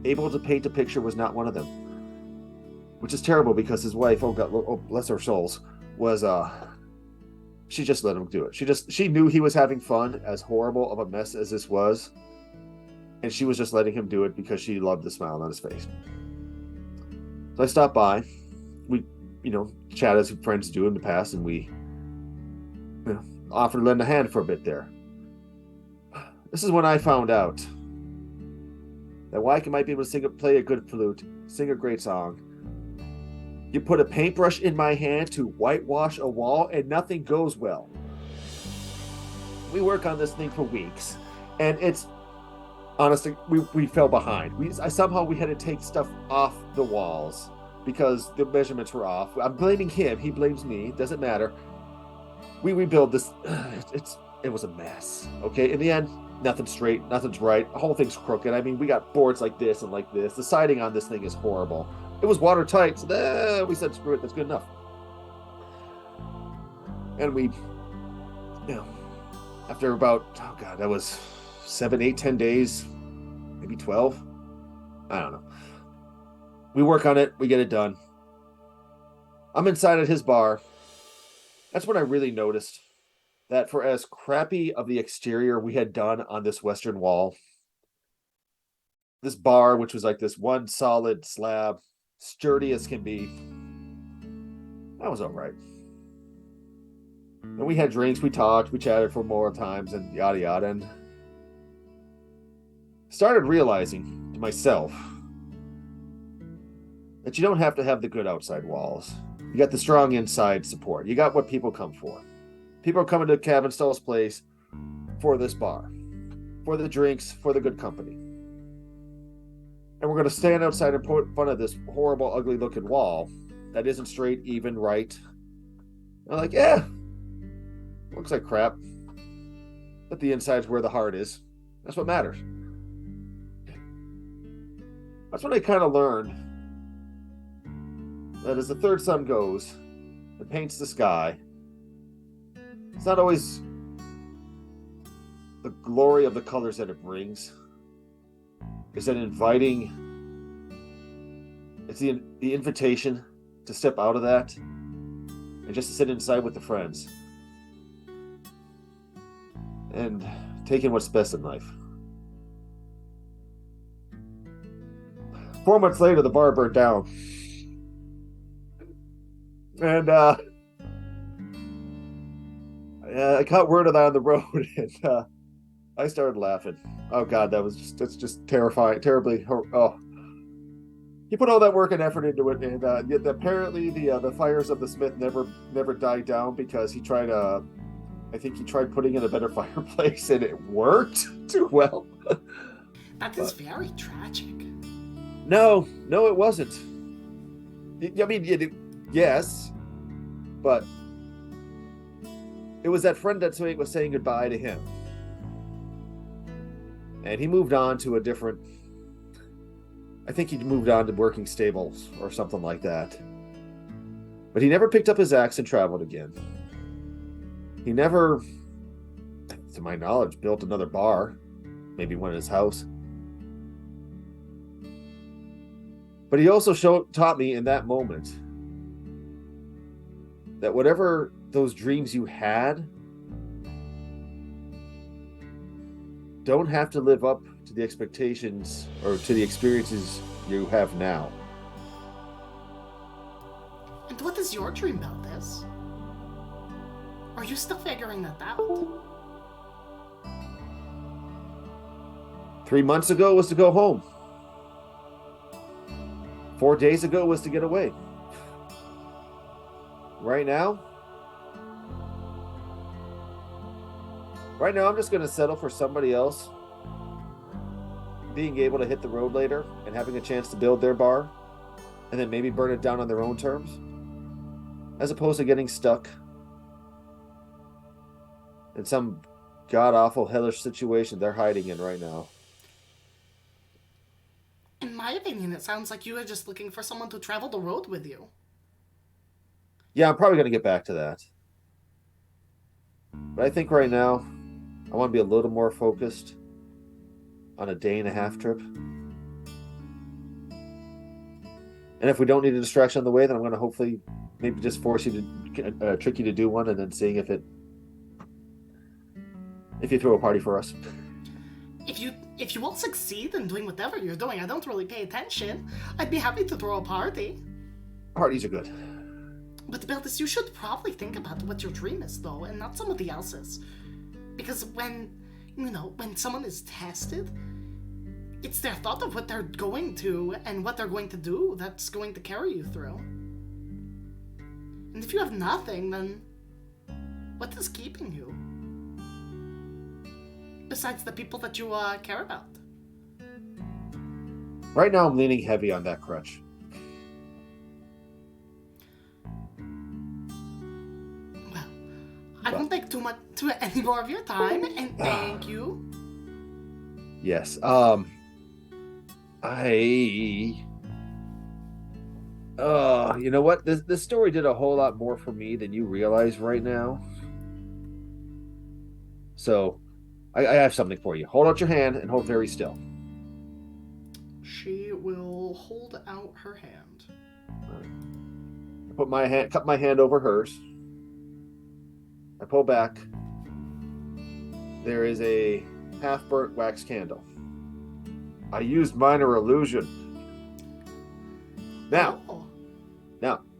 Able to paint a picture was not one of them, which is terrible because his wife, bless her souls, was she just let him do it. She knew he was having fun, as horrible of a mess as this was, and she was just letting him do it because she loved the smile on his face. So I stopped by. We, chat as friends do in the past, and we offered to lend a hand for a bit there. This is when I found out that Wyke might be able to play a good flute, sing a great song. You put a paintbrush in my hand to whitewash a wall, and nothing goes well. We work on this thing for weeks, and it's honestly, we fell behind. We had to take stuff off the walls because the measurements were off. I'm blaming him. He blames me. Doesn't matter. We rebuild this. It was a mess. Okay. In the end, nothing's straight. Nothing's right. The whole thing's crooked. I mean, we got boards like this and like this. The siding on this thing is horrible. It was watertight. So we said, screw it. That's good enough. And we, after about, that was 7, 8, 10 days, maybe 12. I don't know. We work on it. We get it done. I'm inside at his bar. That's when I really noticed that for as crappy of the exterior we had done on this western wall, this bar, which was like this one solid slab, sturdy as can be, that was all right. And we had drinks, we talked, we chatted for more times, and yada yada, and started realizing to myself that you don't have to have the good outside walls. You got the strong inside support. You got what people come for. People are coming to Cabin Stall's place for this bar, for the drinks, for the good company. And we're going to stand outside and put in front of this horrible, ugly looking wall that isn't straight, even, right. I'm like, yeah, looks like crap. But the inside's where the heart is. That's what matters. That's when I kind of learned that as the third sun goes and paints the sky, it's not always the glory of the colors that it brings. It's an inviting, it's the invitation to step out of that and just to sit inside with the friends and take in what's best in life. 4 months later, the bar burned down. And I caught word of that on the road, and I started laughing. Oh God, that's just terrifying, terribly. Oh, he put all that work and effort into it, and yet apparently the fires of the smith never died down because he tried. I think he tried putting in a better fireplace, and it worked too well. That is very tragic. No, it wasn't. I mean, yes, but it was that friend that was saying goodbye to him. And he moved on to a different, I think he moved on to working stables or something like that. But he never picked up his axe and traveled again. He never, to my knowledge, built another bar, maybe one in his house. But he also taught me in that moment that whatever those dreams you had don't have to live up to the expectations or to the experiences you have now. And what is your dream about this? Are you still figuring that out? 3 months ago was to go home. 4 days ago was to get away. Right now, Right now, I'm just going to settle for somebody else being able to hit the road later and having a chance to build their bar and then maybe burn it down on their own terms, as opposed to getting stuck in some god-awful, hellish situation they're hiding in right now. In my opinion, it sounds like you are just looking for someone to travel the road with you. Yeah, I'm probably going to get back to that. But I think right now, I want to be a little more focused on a 1.5-day trip. And if we don't need a distraction on the way, then I'm going to hopefully maybe just force you to trick you to do one, and then seeing if you throw a party for us. If you all succeed in doing whatever you're doing, I don't really pay attention. I'd be happy to throw a party. Parties are good. But Beltis, you should probably think about what your dream is, though, and not somebody else's. Because when someone is tested, it's their thought of what they're going to and what they're going to do that's going to carry you through. And if you have nothing, then what is keeping you? Besides the people that you care about. Right now, I'm leaning heavy on that crutch. Well, I won't take any more of your time, and thank you. Yes. You know what? This story did a whole lot more for me than you realize right now. So, I have something for you. Hold out your hand and hold very still. She will hold out her hand. I cup my hand over hers. I pull back. There is a half-burnt wax candle. I used minor illusion. Now,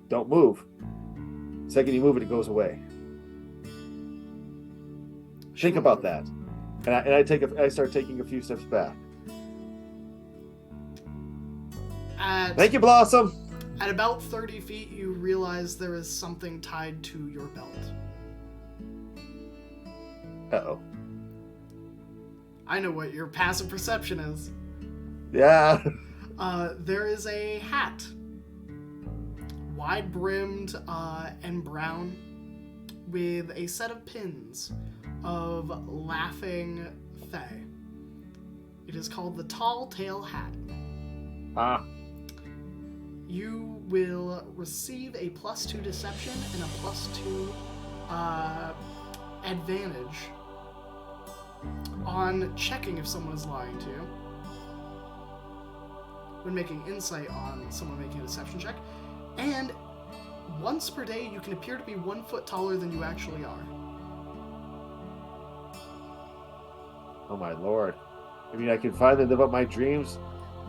don't move. Second you move it, it goes away. Think about that. And I start taking a few steps back. Thank you, Blossom. At about 30 feet, you realize there is something tied to your belt. Uh-oh. I know what your passive perception is. Yeah. There is a hat. Wide-brimmed and brown, with a set of pins of laughing fae. It is called the Tall Tale Hat. You will receive a +2 deception and a +2 advantage on checking if someone is lying to you when making insight on someone making a deception check. And once per day, you can appear to be 1 foot taller than you actually are. Oh my lord. I mean, I can finally live up my dreams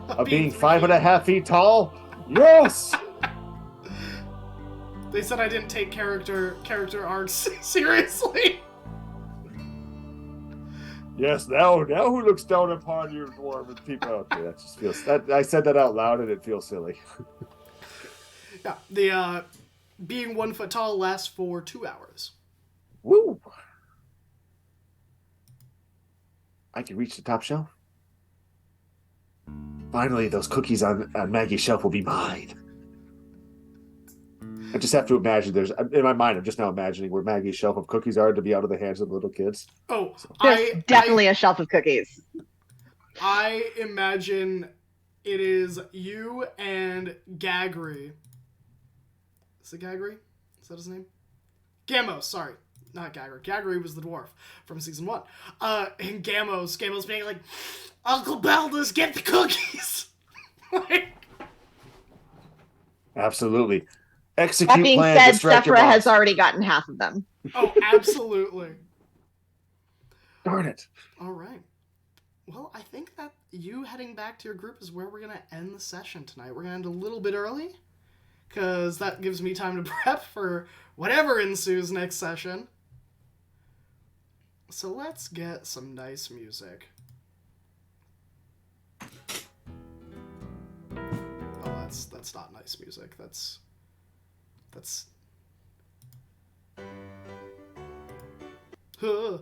of being 5.5 feet tall? Yes! They said I didn't take character arcs seriously. Yes, now who looks down upon you, dwarven people? Okay, that just feels... I said that out loud and it feels silly. Yeah, the being 1 foot tall lasts for 2 hours. Woo! I can reach the top shelf. Finally, those cookies on Maggie's shelf will be mine. I just have to imagine in my mind, I'm just now imagining where Maggie's shelf of cookies are to be out of the hands of the little kids. Oh, There's definitely a shelf of cookies. I imagine it is you and Gagry. Is it Gagry? Is that his name? Gamos, sorry. Not Gagry. Gagry was the dwarf from season 1. And Gamos being like, Uncle Baldus, get the cookies! Absolutely. Execute That being plan, said, distract your Sephra boss. has already gotten half of them. Oh, absolutely. Darn it. All right. Well, I think that you heading back to your group is where we're going to end the session tonight. We're going to end a little bit early, because that gives me time to prep for whatever ensues next session. So let's get some nice music. Oh, that's not nice music. That's huh.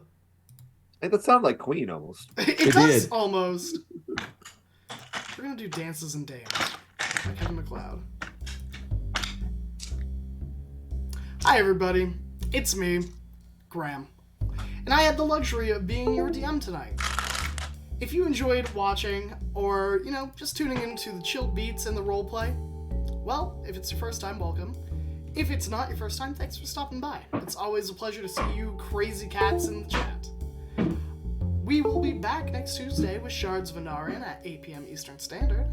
Hey, that sounded like Queen almost. It does did. almost. We're gonna do Dances and Dams by Kevin MacLeod. Hi everybody, it's me, Graham, and I had the luxury of being your DM tonight. If you enjoyed watching, or, just tuning into the chill beats and the roleplay, well, if it's your first time, welcome. If it's not your first time, thanks for stopping by. It's always a pleasure to see you crazy cats in the chat. We will be back next Tuesday with Shards of Anarion at 8 p.m. Eastern Standard.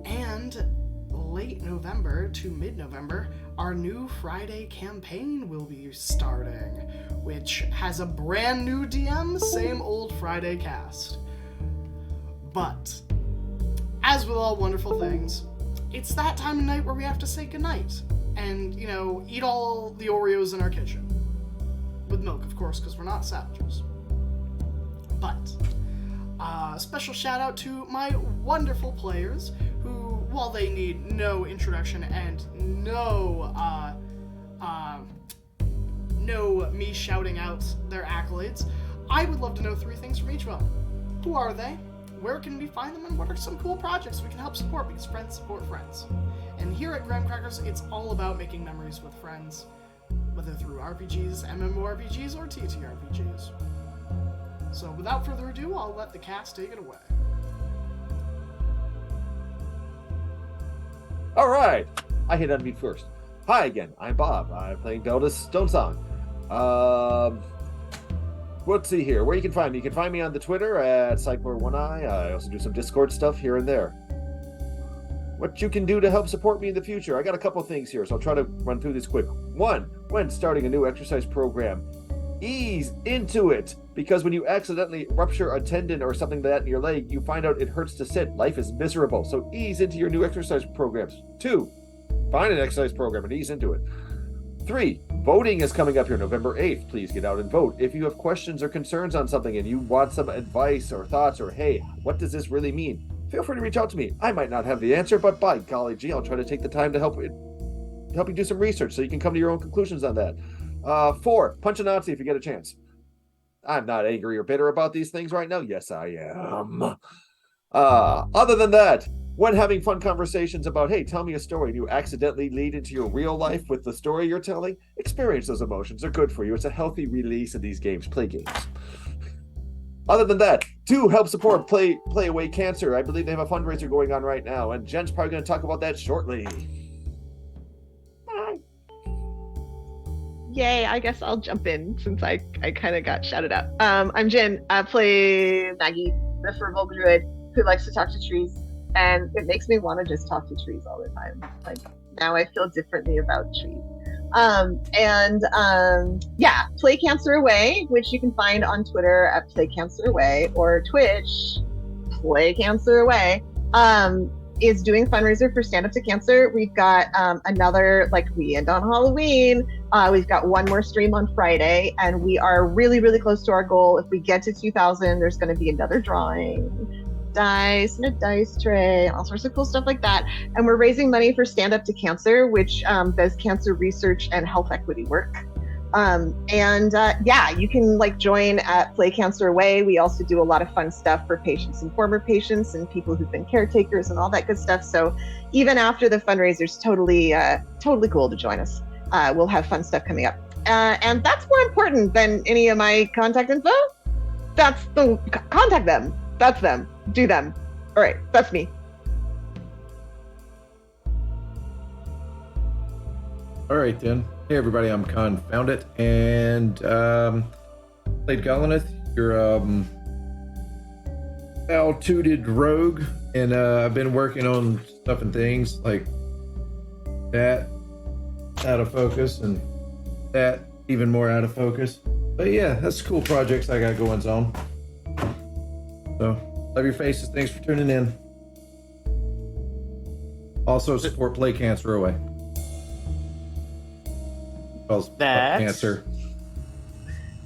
And late November to mid-November, our new Friday campaign will be starting, which has a brand new DM, same old Friday cast. But, as with all wonderful things, it's that time of night where we have to say goodnight and, eat all the Oreos in our kitchen. With milk, of course, because we're not savages. But, special shout out to my wonderful players who, while they need no introduction and no me shouting out their accolades, I would love to know 3 things from each of them. Who are they? Where can we find them? And what are some cool projects we can help support? Because friends support friends. And here at Graham Crackers, it's all about making memories with friends, whether through RPGs, MMORPGs, or TTRPGs. So without further ado, I'll let the cast take it away. All right, I hit unmute first. Hi again, I'm Bob. I'm playing Beldis Stonesong. Let's see here. Where you can find me? You can find me on the Twitter at Cyclor1eye. I also do some Discord stuff here and there. What you can do to help support me in the future. I got a couple things here, so I'll try to run through this quick. 1, when starting a new exercise program, ease into it, because when you accidentally rupture a tendon or something like that in your leg, you find out it hurts to sit. Life is miserable, so ease into your new exercise programs. 2, find an exercise program and ease into it. 3, voting is coming up here November 8th. Please get out and vote. If you have questions or concerns on something and you want some advice or thoughts or, hey, what does this really mean? Feel free to reach out to me. I might not have the answer, but by golly gee, I'll try to take the time to help you do some research so you can come to your own conclusions on that. 4, punch a Nazi if you get a chance. I'm not angry or bitter about these things right now. Yes, I am. Other than that, when having fun conversations about, hey, tell me a story, and you accidentally lead into your real life with the story you're telling, experience those emotions. They're good for you. It's a healthy release of these games. Play games. Other than that, to help support Play Away Cancer, I believe they have a fundraiser going on right now, and Jen's probably going to talk about that shortly. Yay, I guess I'll jump in since I kind of got shouted out. I'm Jen. I play Maggie, the Furball Druid who likes to talk to trees, and it makes me want to just talk to trees all the time. Like, now I feel differently about trees. Play Cancer Away, which you can find on Twitter at Play Cancer Away, or Twitch, Play Cancer Away. Is doing fundraiser for Stand Up to Cancer. We've got another, we end on Halloween. We've got one more stream on Friday, and we are really, really close to our goal. If we get to 2,000, there's going to be another drawing, dice and a dice tray, all sorts of cool stuff like that. And we're raising money for Stand Up to Cancer, which does cancer research and health equity work. You can join at Play Cancer Away. We also do a lot of fun stuff for patients and former patients and people who've been caretakers and all that good stuff. So even after the fundraiser's totally cool to join us. We'll have fun stuff coming up. And that's more important than any of my contact info. That's contact them. That's them. Do them. All right. That's me. All right, then. Hey, everybody, I'm Confounded, and played Golineth, your foul-tooted rogue, and I've been working on stuff and things like that out of focus, and that even more out of focus. But yeah, that's cool projects I got going on. So, love your faces. Thanks for tuning in. Also, support Play Cancer Away. That's Cancer.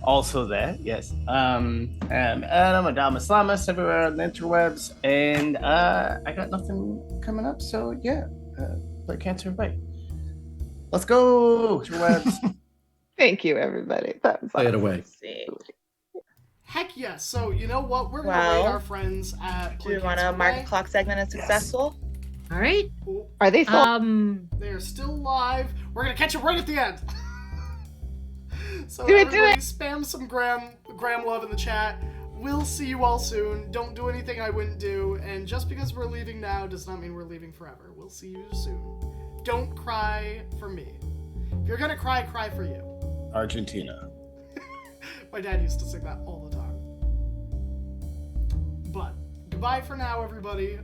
Also that, yes. I'm Adam, Adam Islamist everywhere on the interwebs, and I got nothing coming up, so yeah, Play Cancer Away. Let's go, interwebs. Thank you, everybody. That was Play it awesome. away. Heck yes. So you know what? We're gonna Well, rate our friends at. Do we want to mark the clock segment as successful? All right. Are they still? They are still live. We're gonna catch them right at the end. So Do it, everybody spam some gram love in the chat. We'll see you all soon. Don't do anything I wouldn't do. And just because we're leaving now does not mean we're leaving forever. We'll see you soon. Don't cry for me. If you're gonna cry, cry for you. Argentina. My dad used to sing that all the time. But goodbye for now, everybody.